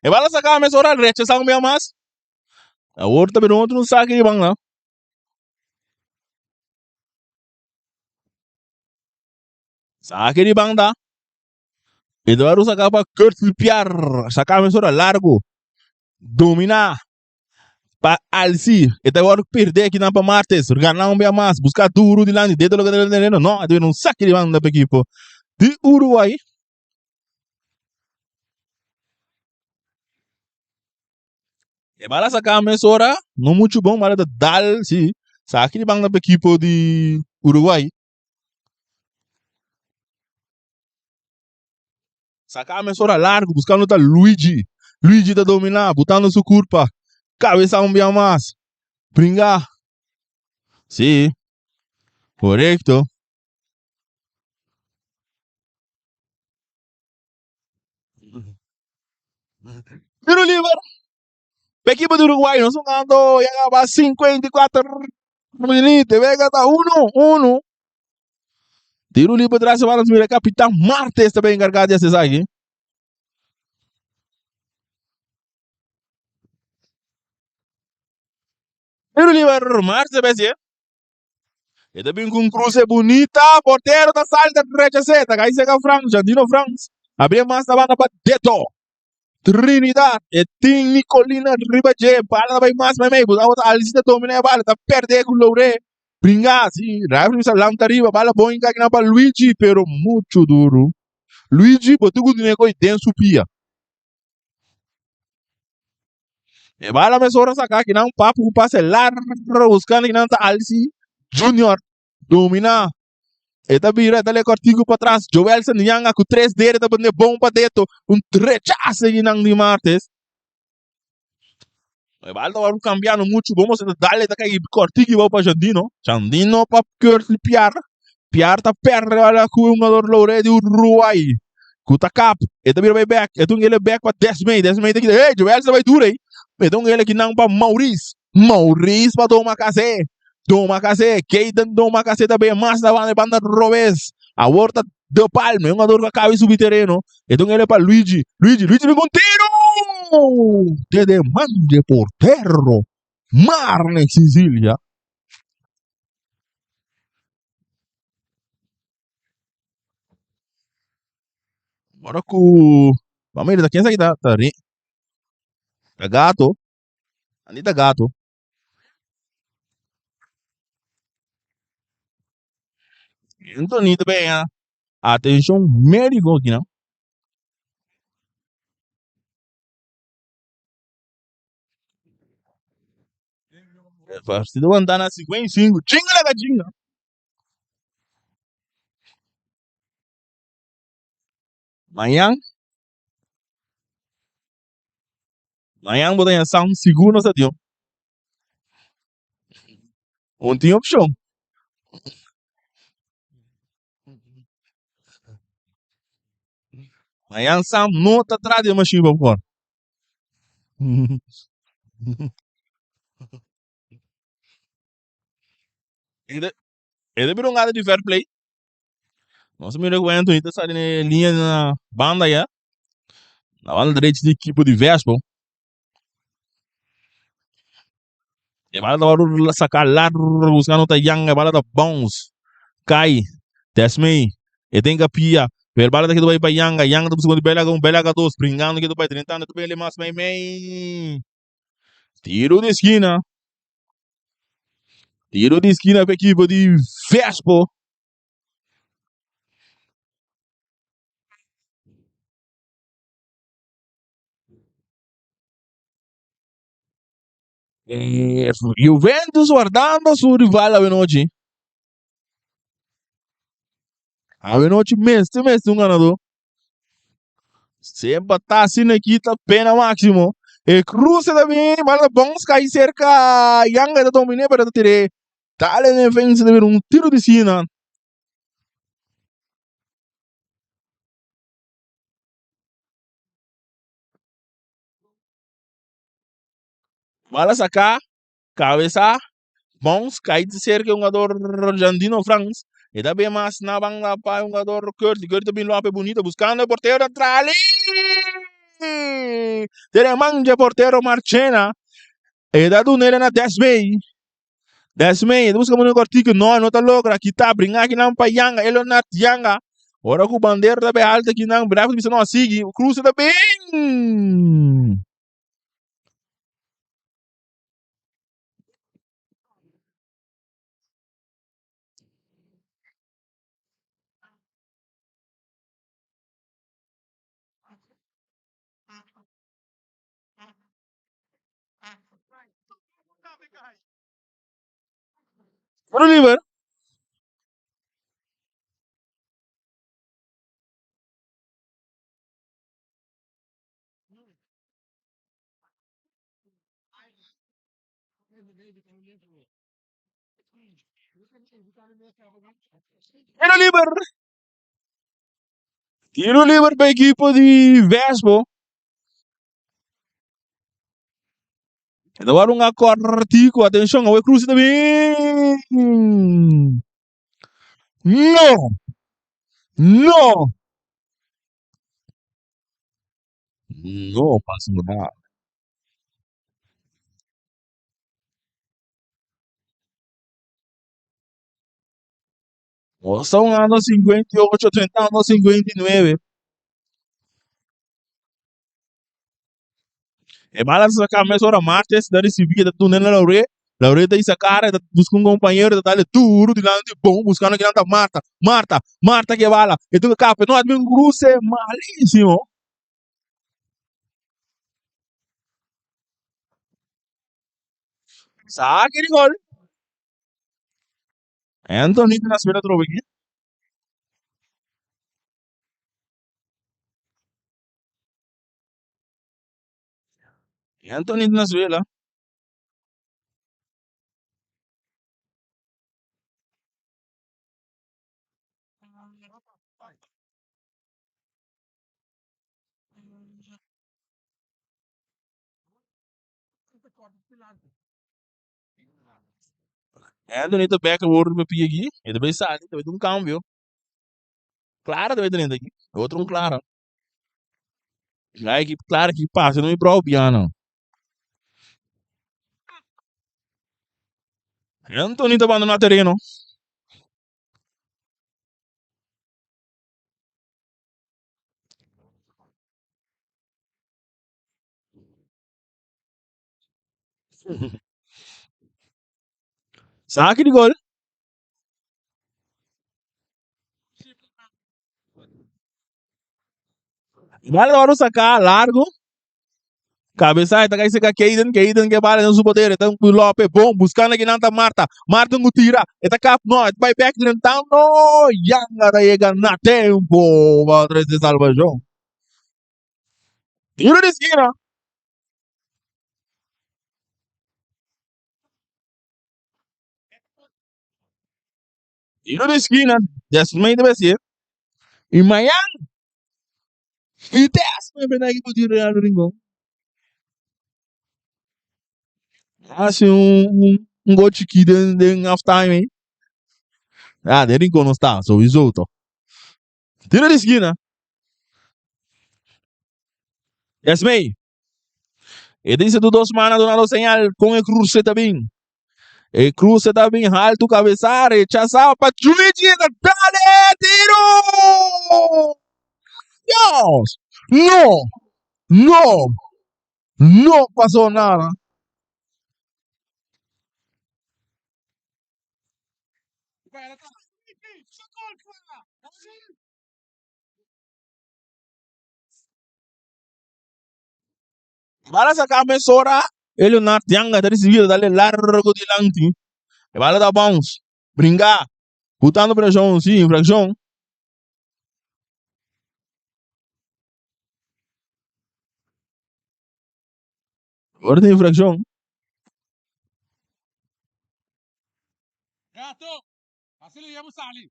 E bala sacar mas ora recha sang me mas. A outra também outro saca de bang da. Saca de bang da. E da hora sacar para Curtis Piar, sacar mas ora largo. Dominar. Para Alci, e agora perder aqui na Martes, ganhar um bem mais, buscar duro de lá, de dentro do terreno, não, é um saque de banda para a equipe de Uruguai. E para sacar a mesora, não muito bom, mas dal, sim, saque de banda para a equipe de Uruguai. Sacar a mesora largo, buscando o Luigi. Luigi da dominar, botando sua curva, cabeça um bem mais, brincar. Sim, correto. Tiro livre. A equipe do Uruguai, nós estamos ganhando, já acaba 54 minutos, vai gastar 1-1. Tiro livre atrás para o capitão Martes também encarregado de acessar aqui. Tiro livre, Martes, BC. E também com cruze bonita, porteiro da salta, direita seta, aí chega o Franz, Jandino Franz. Abre mais da banda para Deto. Trinidad, e tem Nicolina Ribaje, para bem mais, mas meio, a outra Alisita domina a bala, tá perdendo com o Loure. Brincar, sim, Rafael Salam tá arriba, bala boa encaixada para Luigi, pero muito duro. Luigi, botou o dinheiro e tem supia. E bala me sora sacar que não papo com passe largo buscando que não tá Alci Junior domina. Eta vira, eta le cortigo para trás. Joelson Yanga com 3 dedos, tá bom bom para dentro. Rechace que não de Martes. E bala tá cambiando muito. Vamos darle tá que cortigo para Jandino. Jandino para Curly Piar. Piar tá perde bala com um jogador Loure de Uruguai. Kuta cap. Eta vira vai back. Eta ele back para Desmay. Desmay tem que ei, Joelson vai duro aí. Então ele que não para Maurice. Maurice para Doma Cacé. Doma Cacé. Keiden Doma Cacé também. Mas da banda Robes. A horta de Palme. Um jogador que acaba de subir terreno. Então ele para Luigi. Luigi vem com tiro. Te demande portero. Marne Sicilia. Agora com... Vamos ver, quem sabe tá ali? Tá gato. Ali tá gato. Então, também, atenção médico aqui, não? Partido andar na 55. Tinga na gatinha. Amanhã, botar ação seguro sa dio. Ontem opção. Amanhã Sam não tá atrás de machine popcorn. Ele virou um gado de fair play. Nossa, me recuento, então sai na linha na banda já. Na banda direita de equipe de Vespo. E bala da sacar lá, buscando o Yang, a bala da bounce. Cai. Desmei. E tem capia. Per bala daqui do vai para Yang. Yang tá buscando bela gato. Springando aqui do pai, 30 anos, tu ele mais bem. Tiro de esquina. Tiro de esquina para a equipe de Vespo. Juventus guardando su rival a Venoci. A Venoci mestre um ganador. Sempre tá assim aqui, tá pena máximo. E cruza também, mas bons cair cerca. Yanga da dominé para tirar. Dale defensa de ver um tiro de cima. Bala sacar, cabeça, bons cair de cerca um jogador argentino France. E também mais na banda para um jogador Curti também lá bonito, buscando o porteiro atrás. Teremangia porteiro Marchena. E da do nele na Desmei. Desmei, busca muito cortico, não tá louco, aqui tá brincar aqui não para Yanga, ele não Yanga. Ora com o bandeira da alta aqui não, bravo, você não sigue, o cruza da bem. Oliver. Tiro livre para a equipe de Vespo. Agora um cortico, atenção, o cruza também. Não, não. Não, passa nada. São anos 58, 30 anos 59. E malas sacar mais hora martes, da recibir da tu nela Laure. Laure da essa cara, da busca um companheiro, da dale duro, de lá de bom, buscando que não tá Marta. Marta que bala. E tu capa, não admin cruce malíssimo. Saque de gol. Anthony na espera trobe aqui. Anthony na espera. Anthony tá back o outro para aqui. E depois sai, depois um câmbio. Claro, depois dentro aqui. Outro um claro. A equipe clara que passa, não é para o piano. Anthony tá abandonando o terreno. Saque de gol. Vale agora sacar largo. Cabeça, tá aí, seca Keiden que vale no poder, então o Lope bom, buscando aqui nanta Marta não tira, eta cap no, vai back então no, Yanga da chega na tempo, va atrás de Salvador. Tiro de esquina, tiro de esquina, desmente vai ser. E Miami, e desce, vai aqui pro tiro real do Ringão. Assim, um gol chique de half time, hein? Ah, de Ringão não está, só isolto. Tiro de esquina, desmente. E disse do dos manas do nado señal com o cruce também. E cruce também, alto cabeçar, rechazado para Chuichi, dale, tiro! Dios! No, no, no pasó nada. Para sacar a mesora, ele não tem a recebido, dale largo de lanti. E vale da bounce. Brincar, botando pressão, sim, infração. Agora tem infração. Gato, así le llamo Sally.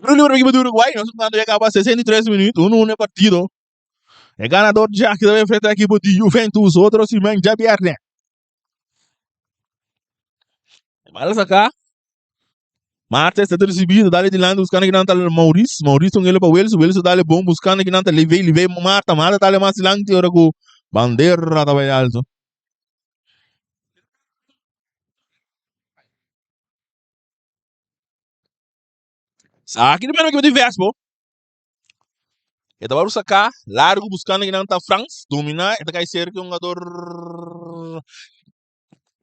No libro equipo do Uruguai, nós estamos acaba 63 minutos, 1-1 é partido. É ganador já que deve enfrentar a equipe de Juventus, outro Simão já vierne. Vale sacar. Marta está recebido, dá-lhe de lado, buscando que não está Maurício. Maurício ele para Wilson dá-lhe bom, buscando que não está levei, Marta está mais lento, ora com bandeira está bem alto. Saque de menos que de Vespo. Ele vai sacar, largo, buscando que não está France, dominar, ele vai ser que um jogador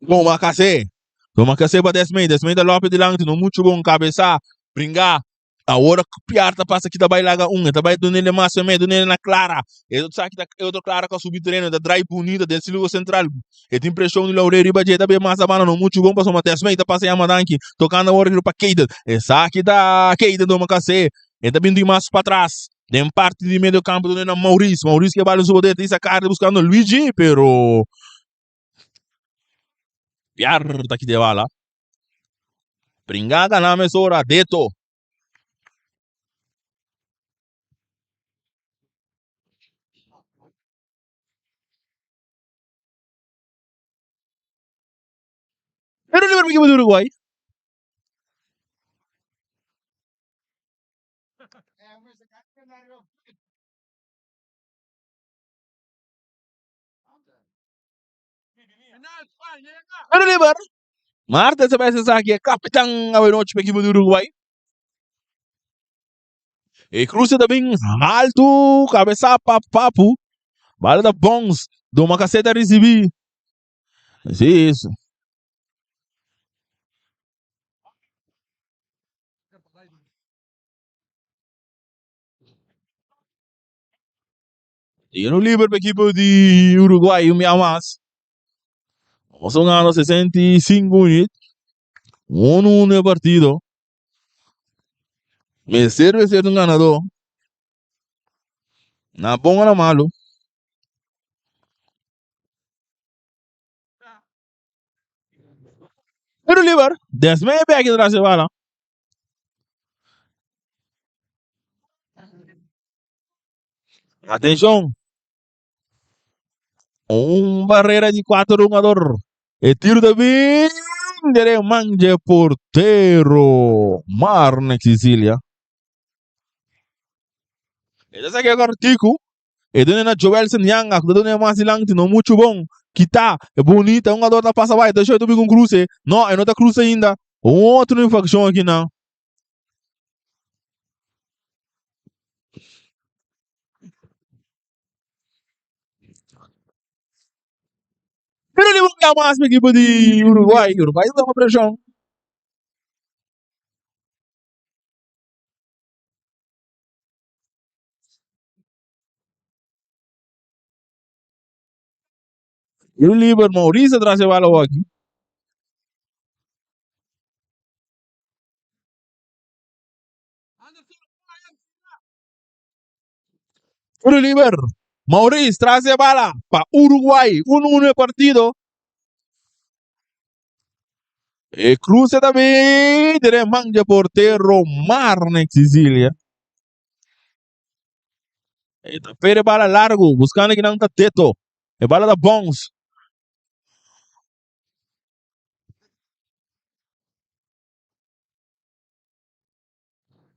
bom, Macacé. Então, Macacé para 10 meses, Lopes de Lange, não muito bom, cabeça, brincar. A hora que o Piarta passa aqui, também larga também do nele mais ou menos, do nele na clara. Eu sabe que eu tô clara com a subterrânea, da drive bonita, desse lugar central. Eu tenho impressão de Laureiro e Badia, também mais a mano, não muito bom, passou uma 10 meses, passa a Madanki, tocando a hora para Keida. Essa aqui da Keida do Macacé. Ele tá vindo mais para trás. Tem parte de meio campo do nele Maurício. Maurício que vale o seu poder, tem essa carta buscando Luigi, pero Piarta aqui de bala. Pringada na mesura, deto. Pero liber equipo do Uruguai. Pero liber. Marta se vai ser aqui, capitão a noite para equipe do Uruguai. E cruza também alto, cabeça papo. Bala da bons, do uma caceta receber. Isso. Tiro livre para a equipe de Uruguai, o Miamas. Vamos ganhando 65 minutos. 1-1 el partido. Me sirve ser un ganador. Na bom ou na malo. Tiro livre. 10 meia pé aqui atrás de bala. Atenção. Barreira de 4 jogador. E tiro de Vindere Manje porteiro. Marnex Sicília. E dessa aqui agora Tico. E dona na Joelson Young. A dona mais lang não muito bom. Kita. É bonita. Um jogador da passa vai. Deixa eu subir com cruze. Não, é não tá cruze ainda. Outra infecção aqui não. Pero ele vai ganhar mais para a equipe de Uruguai. Uruguai dá uma pressão. E o Liber Maurício atrás de bala aqui. O Liber Maurício traz a bala para Uruguai. 1-1 el partido. E cruza também. Dire Manje porteiro. Marnex Sicília. Eita, pere bala largo. Buscando que não tá teto. E bala da bons.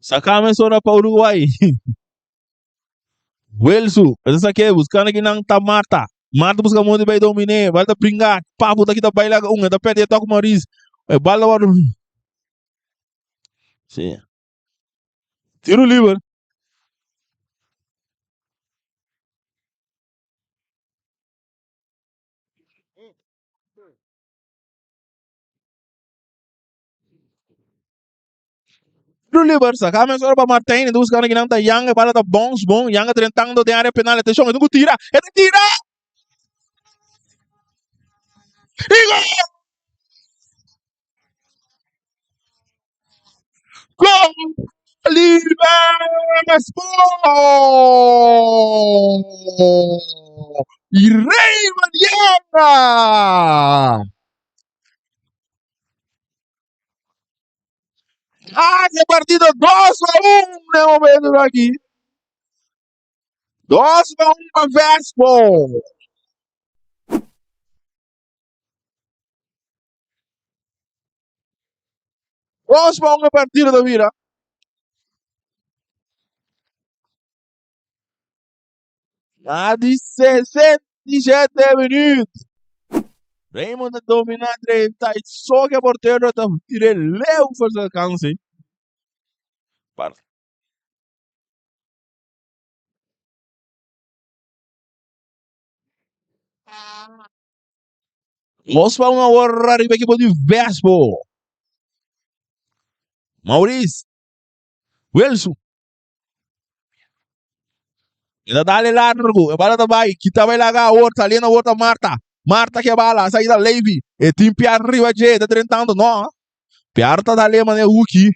Sacame só para Uruguai. Welsu. Essa aqui é buscando que não tá Marta. Marta busca muito bem dominar. Vai tá brincar. Papo daqui da baila. Da perde toca Maurício. E bala agora. Sim. Tiro livre. Tiro livre. Sacame só para Martin. Buscando que não tá Yang. Bala tá bons. Bom. Yang tentando de área penal. Atenção. Ele tira. Ele tira. E gol! Gol! Liverpool! E Rei Mariana! Ah, que partida 2-1 no momento aqui. 2-1 para Vespo. 2-1 a partida da vida. A de 67 minutos. Raymond domina 30 e só que a porteira tá tirando leu força alcance. Para. Mospa uma hora de equipe de Vespo. Maurício. Wilson. Ainda dá largo. A bala vai. Kita vai largar a outra. Ali na outra Marta. Marta que a bala. Saída Levi. E tem Piar arriba de. Tá tentando. Não. Piar tá dali, mano. É Uki.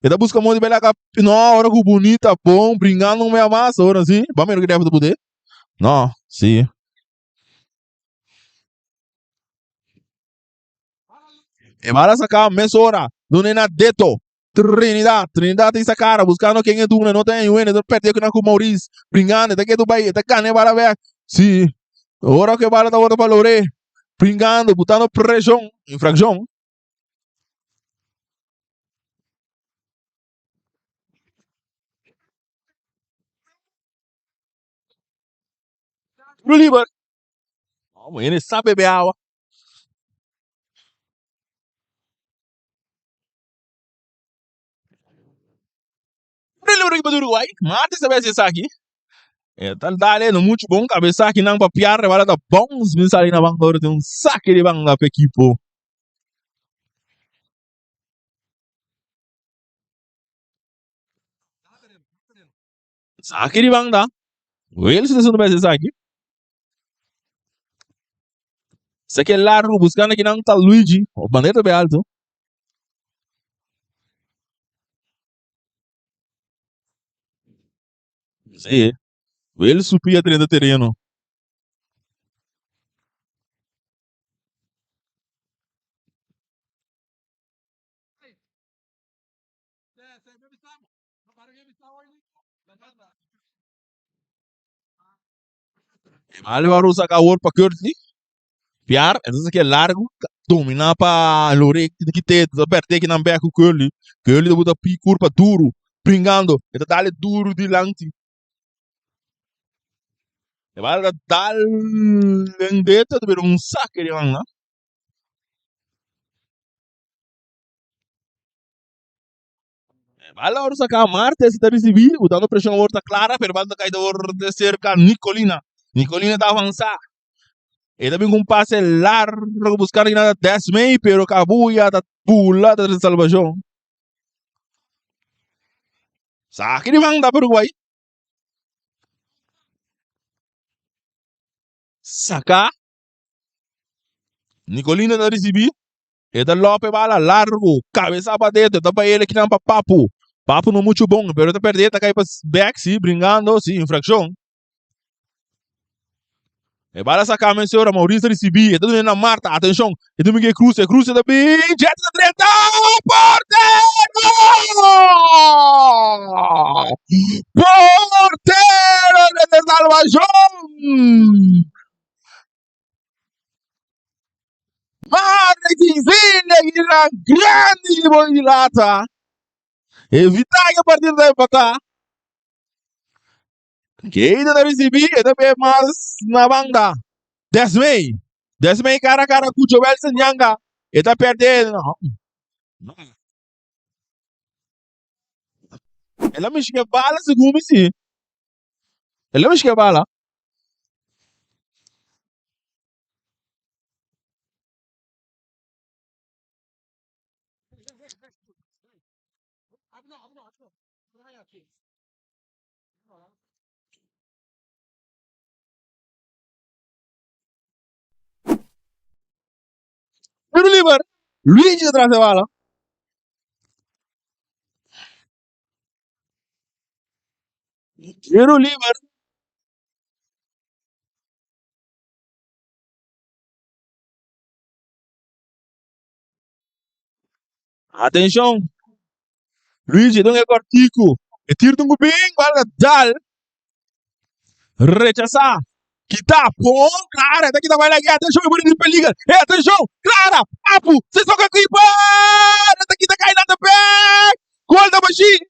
Ele busca muito bem largar. Não. Hora que bonita. Bom. Brincando meia massa. Hora sim. Vamos ver o que deve poder. Não. Sim. E bala sacar. Meia hora. Não é nada deto. Trinidad tem essa cara, buscando quem é tu, não tem o N, não perdeu com o Maurício, brincando, até que tu vai, até que né, para ver, sim, agora que bala tá volta para Lore, brincando, botando pressão, infração. Pro Liber, vamos, ele sabe beber água. Pro Liber aqui para o Uruguai, mata essa vez essa aqui. É, tá dale, no muito bom, cabeça aqui não para piar, bala tá bons, me sai na banca, tem saque de banca para equipo. Saque de banca, Ele se não vai aqui. Isso aqui é largo, buscando aqui não tá Luigi. O bandeira bem alto. Sim. Ele supia dentro do terreno. Ali vai usar a outra para curtir. Piar, isso aqui é largo. Dominar para Lore que te apertar aqui na beca o curly. Curly da botar curva duro. Pringando. Ele dá duro de lanti. E vai dar lendeta de ver um saque de lá. Vai lá usar a Marte se tá recebido. Botando pressão horta clara. Pero vai cair de cerca Nicolina. Nicolina tá avançar. E também com um passe largo buscando aqui nada 10 meio. Pero Cabuya tá pulada de salvação. Saque de manga para o Uruguai. Saca. Nicolina da recebi. E da Lope bala largo. Cabeça para dentro. Tá para ele que não para papo. Papo não muito bom. Pero tá perdendo. Tá caindo para back. Sim, brincando. Sim, infração. E bala sacar a senhora Maurício recebi. E tá doendo na Marta. Atenção. E do Miguel Cruz. E Cruz da bem. Jet da treta. Porteiro! Porteiro de salvação! Marketingzinho aqui na grande Bonilata. Evitar que a partir daí para cá. Que ainda não recebi, também mais na banda. Desmei. Desmei cara a cara com o Joel Nyanga. Ele tá perdendo. Ele me esquece bala, segundo sim. Ele me esquece bala. Pero Liber, Luigi atrás de bala. Pero Liber. Atenção. Luigi, não é cortico. E tira um bem, bala dal. Rechazar. Kita pô, cara, daqui da vai lá, atenção, eu vou de peliga. Atenção, Clara, papo, vocês só aqui, para, daqui da caindo da pé. Gol da machine.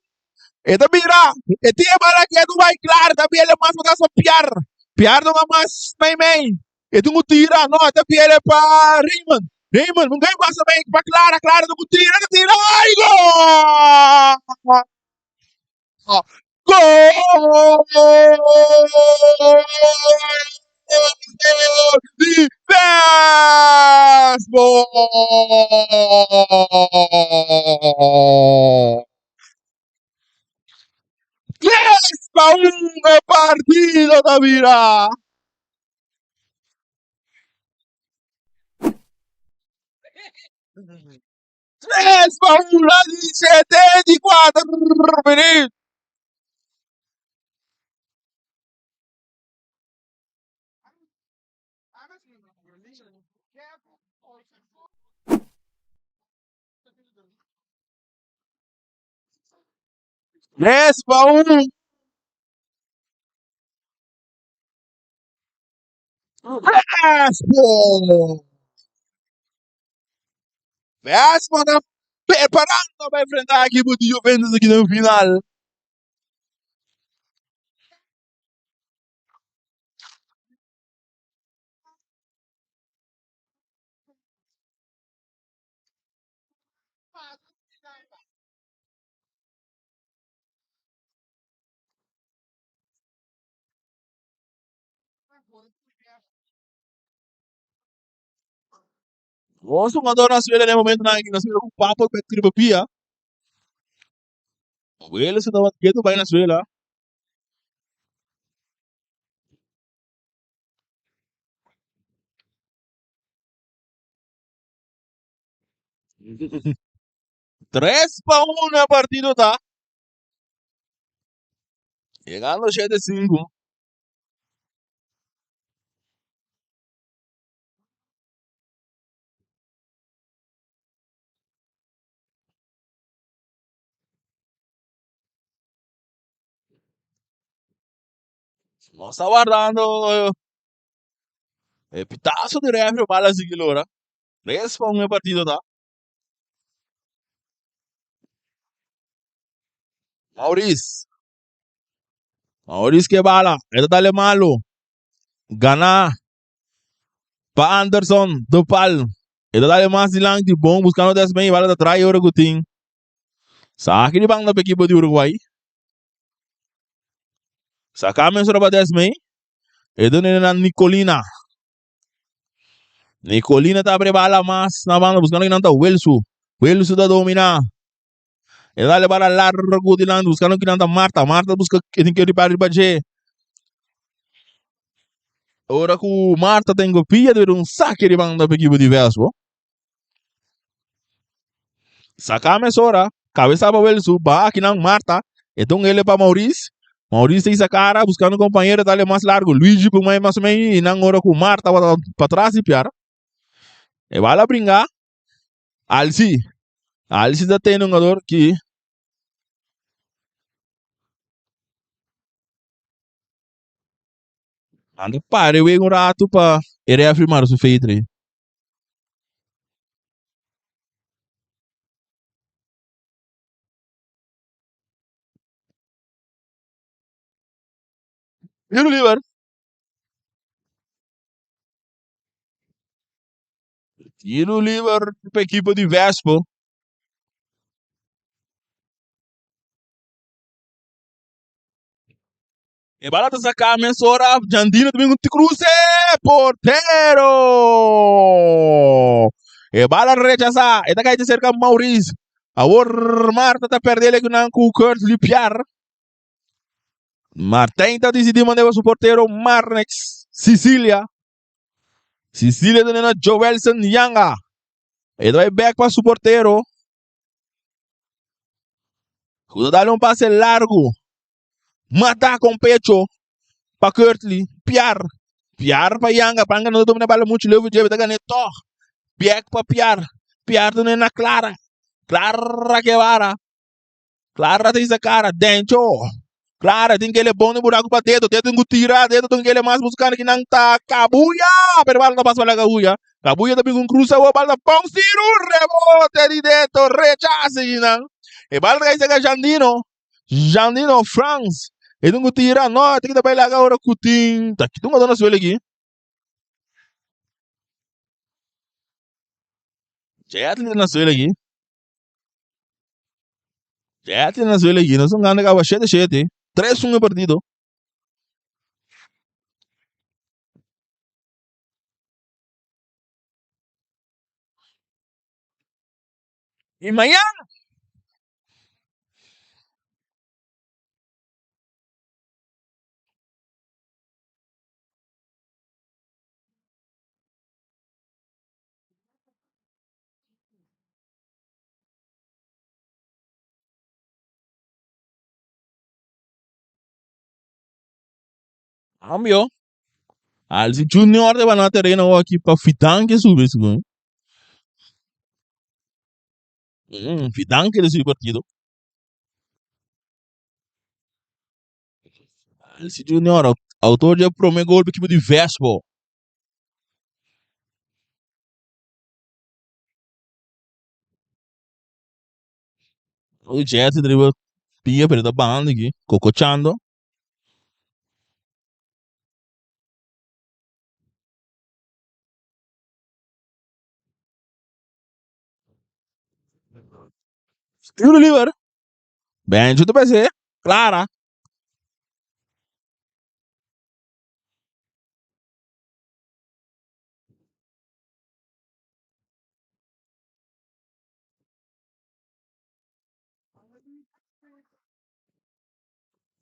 E da mira, e tem a bala que é do vai, Clara, da ele mais botar só piar. Piar do mais, bem. E tu não tira, não, até ele é para Raymond. Raymond, não ganha mais bem para Clara, Clara, tu não tira, ai, gol! Gol de Vespo! 3-1 é partido da Vira! 3-1 lá de 74 minutos! Vespo! Vespo! Vespo tá preparando para enfrentar a equipe de Juventus aqui no final. Gosto quando nós vemos no momento na que nós vemos o papo para escrever pia. Ele se dava quieto vai na suela. 3-1 el partido está. Llegando 7-5. No está guardando el pitazo de refri para la seguidora. 3-1 el partido está. Maurice. Maurice que bala. Esto dale malo. Gana. Pa Anderson. Dopal. Esto dale más adelante. Bom buscando 10 meio. Bala da atrás. Ora Gutin. Saque de bang da equipe de Uruguai. Sacamos para 10 meio. Esto na Nicolina. Nicolina tá abre bala mais na banda buscando que não tá Wilson. Wilson tá dominar. Ele dá para largo de lado buscando que não tá Marta. Marta busca que tem que ir para Baje. Ora que o Marta tem copia de um saque de banda para equipe diverso. Sacamos ora. Cabeça para Wilson. Ba que não Marta. Então ele para Maurício. Maurício tem essa cara buscando um companheiro dá mais largo. Luigi por mais meio e não ora com Marta para trás e piar. E vai lá brincar. Alci. Alci tá tendo um jogador que anda pare um rato para ele afirmar o feito. Tiro livre. Tiro livre para a equipe de Vespo. E bala tá sacar a mensora. Jandino domingo te cruze. Porteiro. E bala rechaça. E tá caindo cerca Maurício. A Marta tá perdendo aqui com o Kurt Lipiar. Martin tá decidindo mandar o porteiro Marnex. Sicília. Sicília tá na Joelson Yanga. E vai back para o porteiro. Cuida dá um passe largo. Mata com pecho. Para Kurtley. Piar. Piar para Yanga. Para não domina a bola muito. Leva o Jebe. Tá ganhando. Back para Piar. Piar tá na Clara. Clara Guevara. Clara tem essa cara. Dentro. Clara tem que ele bom no buraco para dedo. Dedo tem que tirar. Dedo tem que ele mais buscando que não tá. Cabuya. Pero a bola não passa para a Cabuya. Cabuya também com cruza. A bola pão. Tiro. Rebote de dentro. Rechace. E bola que esse é Jandino. Jandino France. E não tira. Não. Tem que dar para agora. Coutinho. Tá aqui. Tu não dá na sua aqui. Já tem na sua aqui. Já tem na sua aqui. Nós estamos ganhando a 7-7. 3-1 partido. E amanhã. Cambio. Alzi Junior de banana terreno aqui para Fitanque subir isso. Fitanque desse partido. Alzi Junior, autor de primeiro gol para equipe de Vespo. O Jet driva pia per da banda aqui, cocochando. Tiro livre. Bem, junto PC. Clara.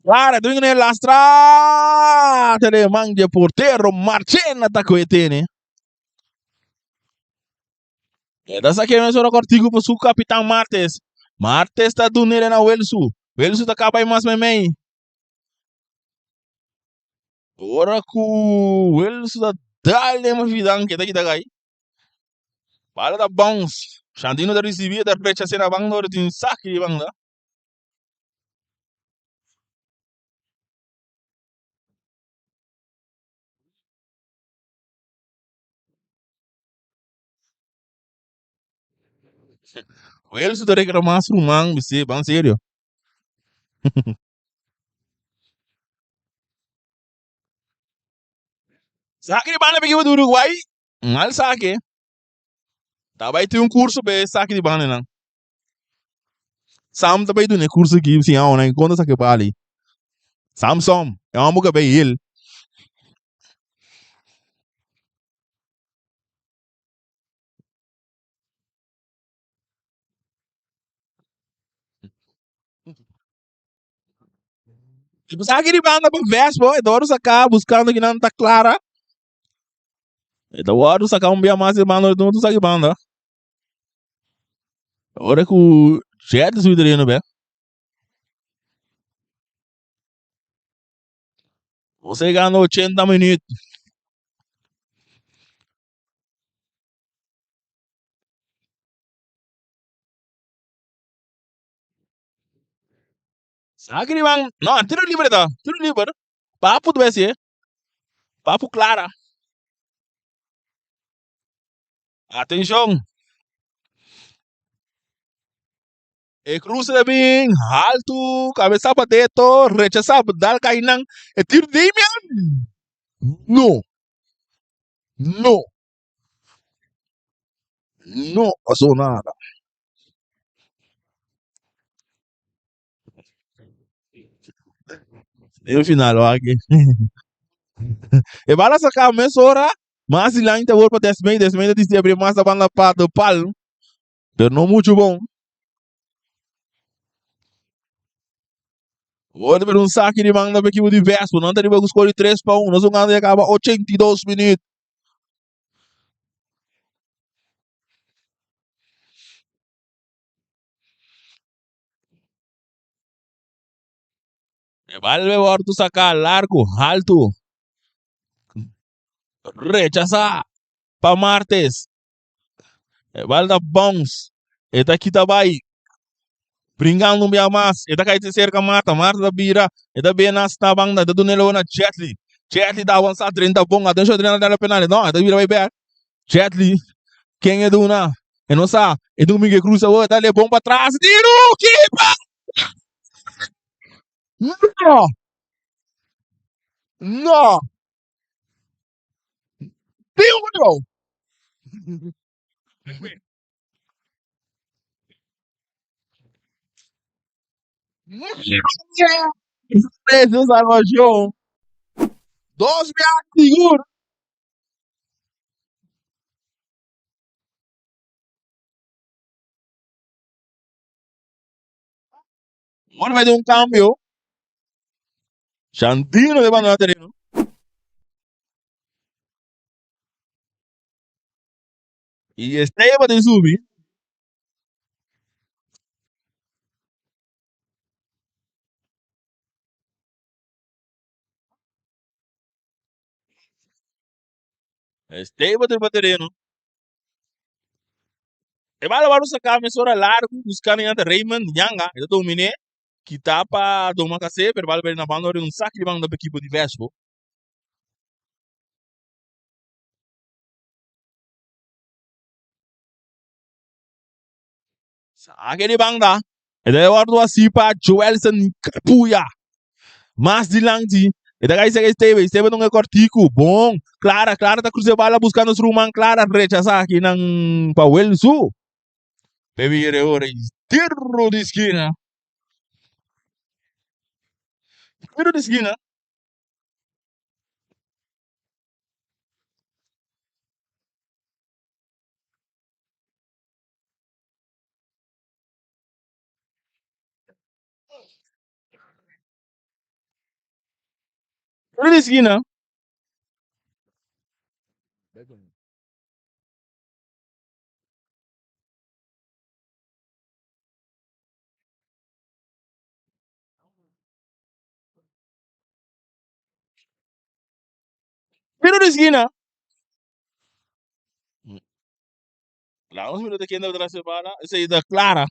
Clara, doing nella strada le mangia portero Marcena ta coetene. Dessa aqui é mesmo o artigo para o capitão Martes. Martes está do nele na Welsu. Welsu está acabando mais bem. Ora que o Welsu está dando uma vida que daqui daí. Para da bounce. Xandino da recibir da brecha cena bang no tem saque bang da. Welsu da reclamar rumang bisi bang sério. Saque de banda peguei do Uruguai. Mal saque. Também tem curso para saque de banda não. Sam também tem curso aqui sim, ah, né? Quando saque bali. Samsung. É uma muga bem ele. Tipo, saque de banda para Vespa. Adoro sacar buscando que não está clara. Adoro sacar um bia mais de banda do saque banda. Ora que o Jet suiderino be. Você ganhou 80 minutos. Saque de banda. Não, tiro livre tá. Tiro livre. Papo do BC. Papo clara. Atenção. E cruza de bem. Alto. Cabeça para dentro. Rechaça. Dal cainang. E tiro de Damian. No. No. No pasó nada. E final aqui. E bala sacar a mesma hora. Mas se lá ainda vou para 10 meses de abrir mais a banda para do palo. Pero não muito bom. Vou ver um saque de manga para equipe de Vespo. Não tem que escolher 3-1. Nós vamos ganhar acaba 82 minutos. E vale agora tu sacar largo, alto. Rechaçar para Martes. E vale da bounce. E daqui tá vai. Brincando bem mais. E daqui te cerca mata. Marta da bira. E da bem nas na banda. Da do nelo na Jetli. Jetli dá avançar 30 bom. Atenção, treina da penal. Não, da bira vai bem. Jetli. Quem é do na? E não sabe. E do Miguel Cruz. Tá ali bom para trás. Tiro! Keeper! No! No! Tiro! Preço salvação. 2 meses seguro. Agora vai ter um câmbio. Xandino de banda terreno. E Esteban de subir. Esteban de terreno. E vai levar o sacar a largo. Buscando entre Raymond Yanga. Eu dominei. Que tá para domar cacete. Pero vale ver na banda um saque de banda para equipe de Vespo. Saque de banda. E daí agora tu assim para Joelson Capuia. Mas de lanti. E daí você Esteban não é cortico. Bom. Clara tá cruzando bala buscando os rumang. Clara rechaçar aqui nang Pauel Sul. Bebire ora. Tiro de esquina. Tiro de esquina. Tiro de esquina. Tiro de esquina. Lá uns minutos aqui ainda atrás da bola. Essa aí da clara.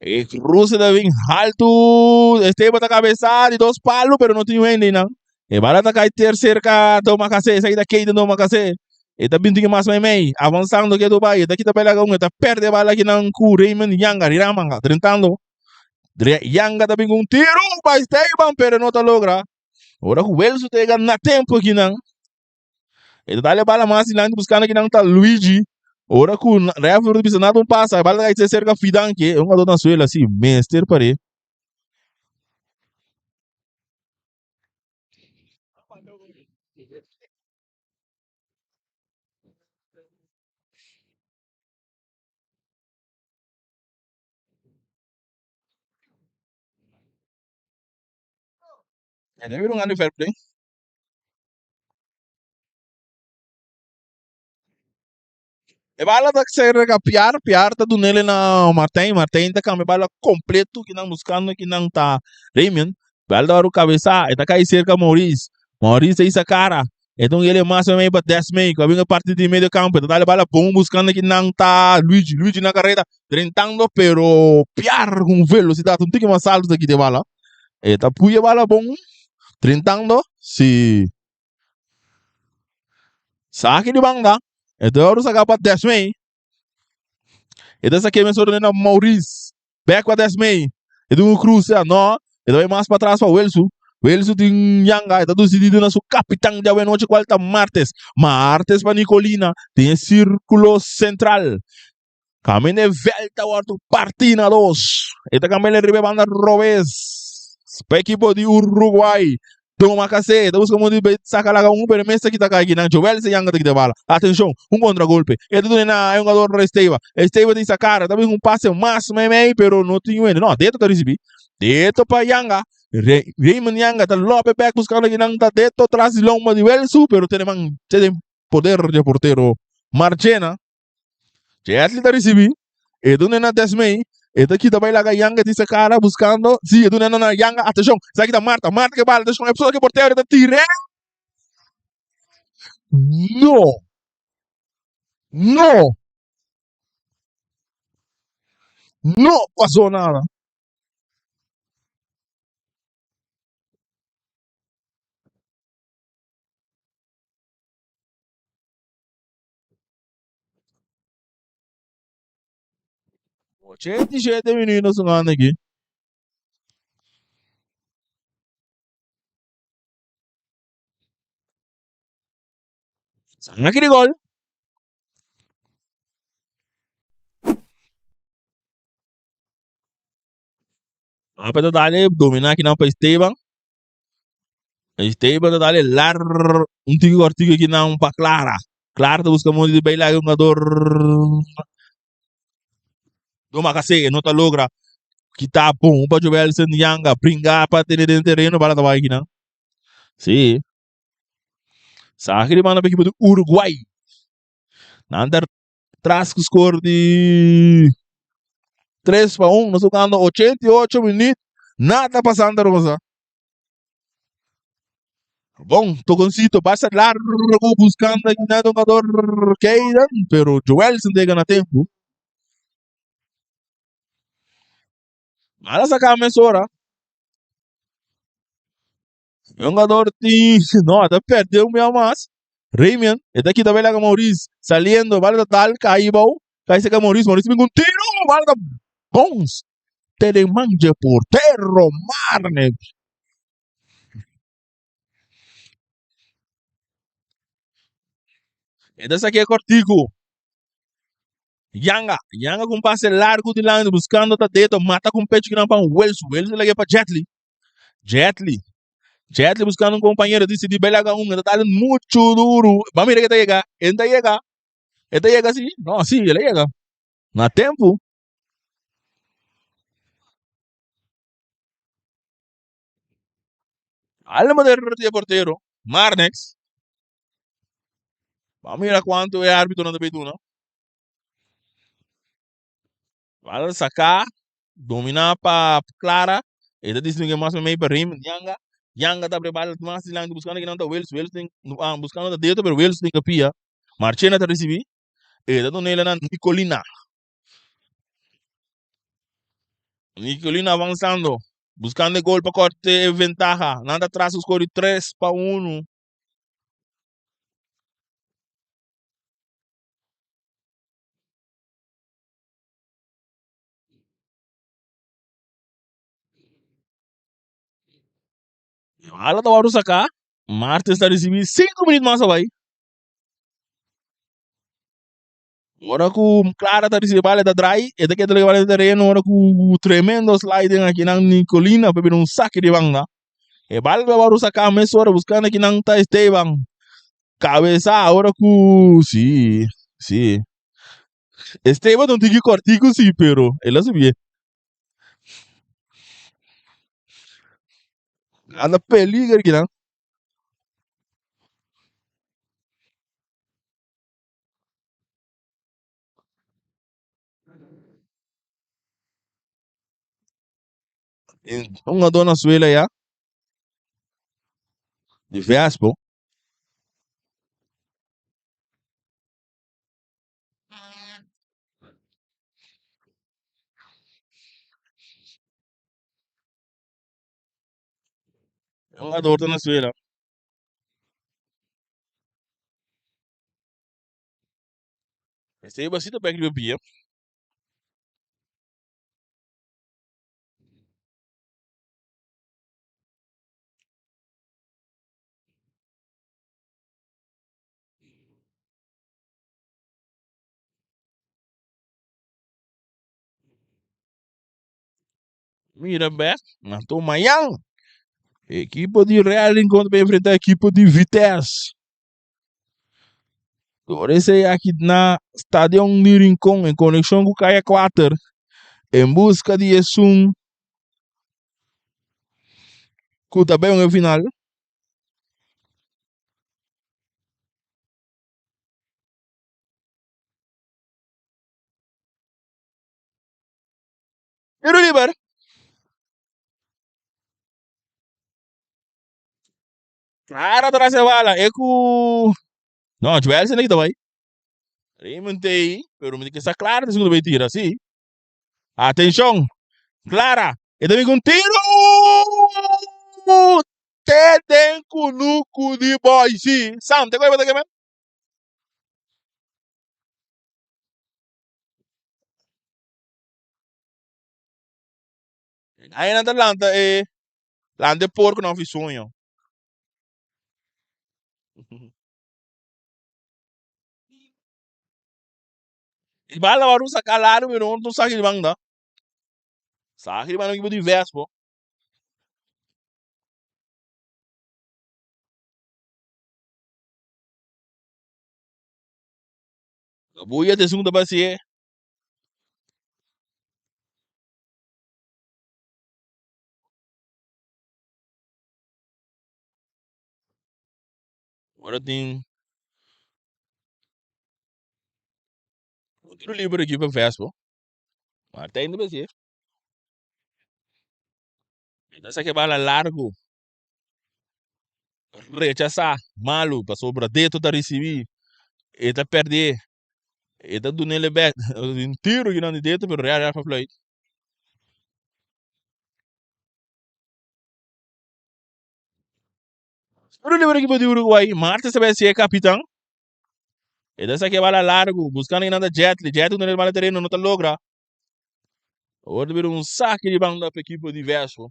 E cruza da vem alto. Esteban tá cabeçada e dois palos, pero não tem ainda, não. E bala tá cai terceira do Macacé. Essa aí da Keita do Macacé. E tá bintinho mais meio. Avançando aqui do Bahia. Daqui tá pela gão. Tá perde a bala aqui na Raymond Yanga. Riramanga. Tentando. Yanga tá bem com tiro. Mas Esteban, pero não tá logra. Ora o Welso tá ganhando tempo aqui, não. Ele dá a bala mais lá buscando aqui não tá Luigi. Ora com o referee bisa nada um passa, a bala vai ser cerca fidan que é uma dona suela assim, mestre pare. É deve um ano fair play. E bala tá cerca piar tá do nele na Martin tá com a bala completo que não buscando que não tá Raymond. Bala da o cabeça, e tá cai cerca Maurício aí essa cara. Então ele é mais ou menos para 10 meio, que a parte de meio campo, tá a bala bom buscando que não tá Luigi na carreira, tentando pero piar com velocidade, um tique mais alto aqui de bala. E tá puia bala bom, tentando se saque de banda. Então harus agak para 10 meio. Então essa aqui é a na Maurício, back para 10 meio. Então o Cruz, não, então é mais para trás para o Welsu. Welsu tem Yanga, está decidido na sua capitão de noite qual tá Martes. Martes para Nicolina, tem círculo central. Camine velta o partina dos. Esta camine ribe banda Robes. Para equipo de Uruguai. Toma caceta, busca muito de sacar lá um pero mesa que tá caindo, não Joel se yanga de bala. Atenção, um contragolpe. É tudo na é um jogador Esteva. Esteva tem essa cara, também um passe mais meio, pero não tem ainda. Não, dentro tá recebi. Dentro para Yanga. Raymond Yanga tá lope back buscando aqui não tá dentro atrás de lomba de Welsu, pero tem poder de porteiro. Marchena. Jetli tá recebi. É tudo na desmei. Ito kita vai lá Yanga disse cara buscando. Sim, ito na Yanga. Atenção, sai kita Marta que bala. Atenção, é pessoa que porteiro da tire. No. No. No passou nada. Gente, menino sungando aqui. Sang aquele gol. Apa tu dali dominar aqui não para Esteban. Esteban tu dali lar um tigo artigo aqui não para Clara. Clara tu busca muito de bailar um jogador do Macacé, não tá logra. Kita bom para jogar sem Yanga, brincar para ter dentro terreno para trabalhar aqui não. Sim. Sa akhirnya mana equipe do Uruguai. Nanda traz com o score de 3-1, nós jogando 88 minutos, nada passando rosa. Bom, Togoncito passa largo buscando aqui na jogador Keidan, pero Joel se chega na tempo. Nada sacar a mesora. O jogador tem, não, até perdeu meio mais. Raymond, é daqui também lá com Maurício, saliendo, vale da tal, caibau, cai se com Maurício vem com tiro, vale da bons. Telemanje portero, Marne. Essa aqui é Cortico. Yanga com passe largo de lado, buscando a dedo, mata com pecho que não para o Wells leva para Jetli buscando um companheiro, disse de Belaga está dando muito duro. Vamos ver que chega, ele chega sim, não, sim, ele chega. Na tempo, alma de porteiro, Marnex, vamos ver quanto é árbitro na Betuna. Vai sacar, dominar para Clara, ele disse que mais meio para Rim, Yanga. Yanga tá preparado mais lang buscando que não tá Wales tem buscando da dentro pero Wales tem capia. Marchena tá recebi. E tá nele na Nicolina. Nicolina avançando. Buscando gol para corte ventaja. Nada atrás o score 3-1. Hala tá hora sacar. Martes tá recebi 5 minutos mais vai. Ora ku Clara tá recebi bala da dry. E daqui a bala da terreno. Ora ku tremendo sliding aqui na Nicolina. Para um saque de banda. E bala da hora sacar. Mas ora buscando aqui na tá Esteban. Cabeça agora com. Sim, sim. Esteban não tem que cortar com sim, pero. Ele sabia. Anda peligra aqui, não? Uma dona Suela já. De Vespo. Uma dona Suela. Esteban, se tu pega o pia. Mira, Beck. Matou Mayang. Equipe de Real enquanto vai enfrentar a equipe de Vitesse. Agora esse é aqui na Estádio de Rincón, em conexão com o Caia 4. Em busca de um. Que também é o final. E o River. Claro, atrás da bala. É com. Não, tiver esse aqui também. Remontei, pero me que está clara, segundo vai tirar, sim. Atenção, Clara, e também com tiro! Teten kunuku de boy, sim. Sam, te coisa que aí na Atlanta é lá de porco não fiz sonho. E vai lá o sacar lá no meu não sabe de banda. Sabe de banda que diverso, pô. Buia de segunda base. Agora tem o tiro livre aqui para verso, pô. Mas tem ainda base. Então essa que vai lá largo. Rechazar, malo, passou para dentro da receber. E tá perder. E tá do nele back. Um tiro que não de dentro, pero real foi play. Pero livre equipe de Uruguai. Marta se vai ser capitão. E dessa que vai lá largo. Buscando ainda Jet. Jet no ele vai terreno, não tá logra. Agora vira um saque de banda para a equipe diverso.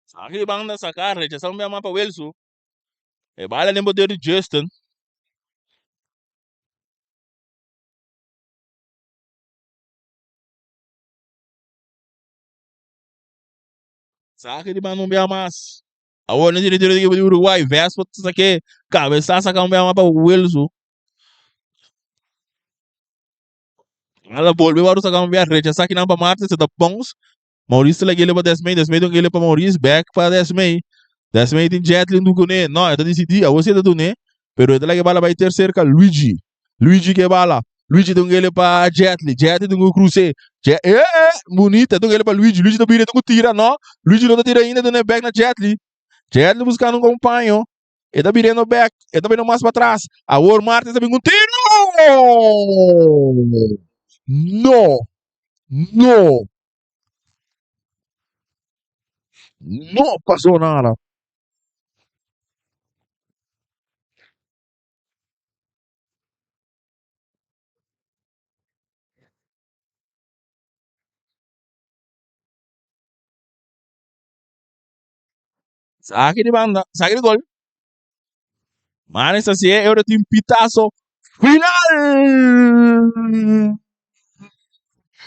Saque de banda, sacar, rechação mesmo para o Wilson. E bala nem poder de Justin. Saque de banda não bem mais. Agora não diretor da equipe do Uruguai. Vespa, isso aqui. Cabeça, saca um bem para o Wilson. Ela volveu a sacar um bem a rede. Saca não para Marte, você tá bons. Maurício lagi ele para 10 meio. 10 meio tem ele para Maurício. Back para 10 meio. 10 meio tem Jetlin do Cune. Não, eu tô decidido. Você tá do né. Pero ele lagi bala vai terceiro com Luigi. Luigi que bala. Luigi tem ele para Jetlin. Jetlin tem o Cruze. Bonita. Tem ele para Luigi. Luigi tá virando com tira, não. Luigi não tá tirando ainda do back na Jetlin. Jetlin buscando um companheiro. Ele tá virando back. Ele tá vindo mais para trás. A War Martins tá vindo com tiro. Não. Não. Não passou nada. Saque de banda. Saque de gol. Mas assim é o time pitazo. Final.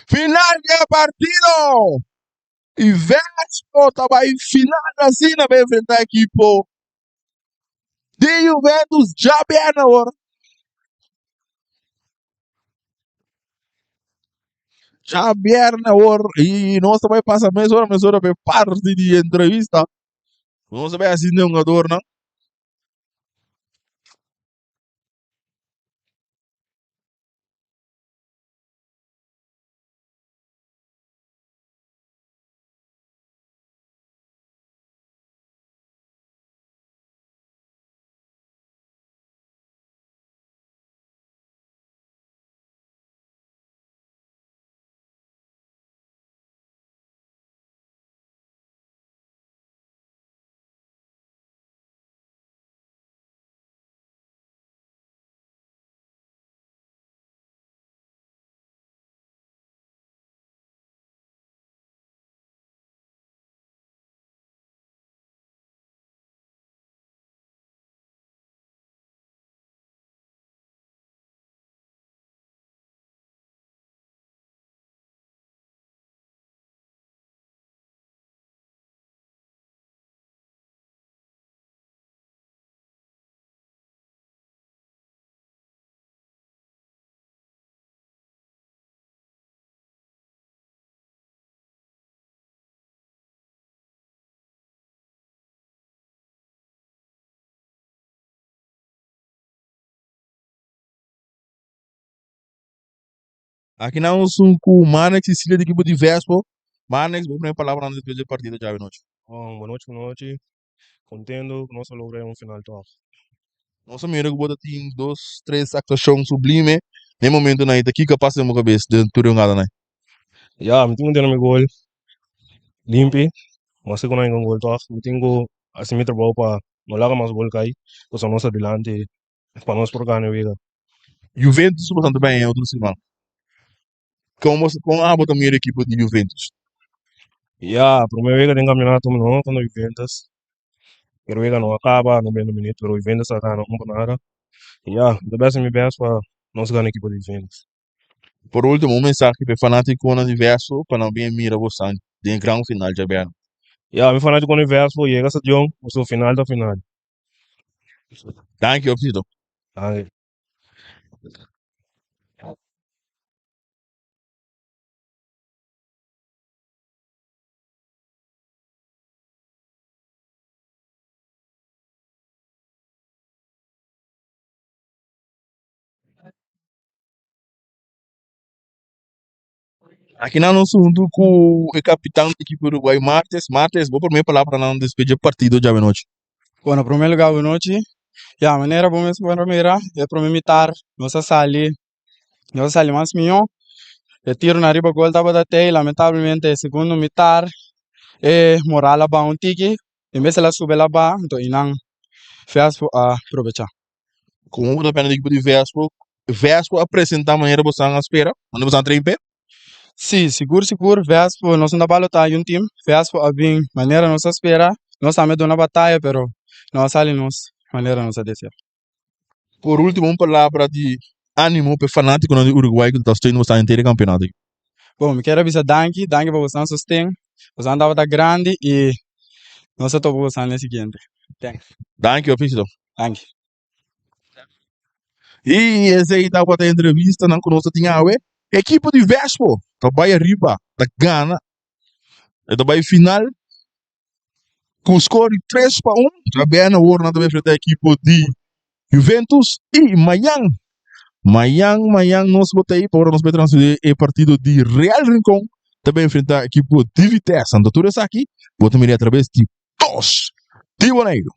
Final de partido. E Vespo estava em final assim na frente da equipe de Juventus já bem na hora. Já bem na hora. E nós também passamos mais hora para parte de entrevista. Nós também assim de um jogador, não? Aqui não são com o Manex e Cília de equipe de Vespo. Manex, vou primeira palavra antes de partida já noite. Boa noite. Contendo que nós logramos um final top. Nossa mira que bota tem 2, 3 actuações sublime. Nem momento na ida aqui capaz de uma cabeça de tudo nada né. Ja, me tengo meu gol limpo, mas com um gol top. Me tengo assim me trabalho para não largar mais gol cair, pois nós adelante para nós por ganhar vida. Juventus bastante bem em outro semana. Com a bota minha equipe de Juventus. Ja, primeira vez que tem campeonato não quando Juventus. Quero ver não acaba no meio minuto, pero Juventus está não por nada. Ja, the best me best para nós ganhar a equipe de Juventus. Por último, um mensagem para fanático no diverso para não bem mira você de grande final já bem. Ja, me fanático com o universo, chega essa John, o final da final. Thank you, Tito. Ah, Aqui não no assunto com o capitão da equipe Uruguai, Martes. Martes, vou por minha palavra para não despedir partido já bem noite. Bueno, primeiro lugar, boa noite. A maneira como eu vou mirar é para me imitar nossa sali mais minho. Eu tiro na riba gol tava da tei, lamentavelmente segundo mitar é moral lá um tique. Em vez de ela subir lá então inang fez a aproveitar. Como depende da equipe de Vespo apresentar a maneira você não espera, quando você entra em pé. Sim, seguro, Vespo, nós não balo tá um time, Vespo a bem maneira nossa espera, nós também dona batalha, pero nós ali nós maneira nossa deseja. Por último, uma palavra de ânimo para fanático no Uruguai que está assistindo você inteiro campeonato. Bom, me quero avisar danke para você sustém, você andava da grande e Nós estamos no seguinte. Thanks. Thank you, oficial. Thank you. E esse aí tá para a entrevista, não conosco tinha a equipe de Vespo, trabalha arriba da Gana, e trabalha final, com score de 3-1, trabalha na hora também frente à equipe de Juventus e Mayang, nós botei para nós transferir o partido de Real Rincón, também frente à equipe de Vitesse, Santa Turres aqui, botamos através de 2 de Janeiro.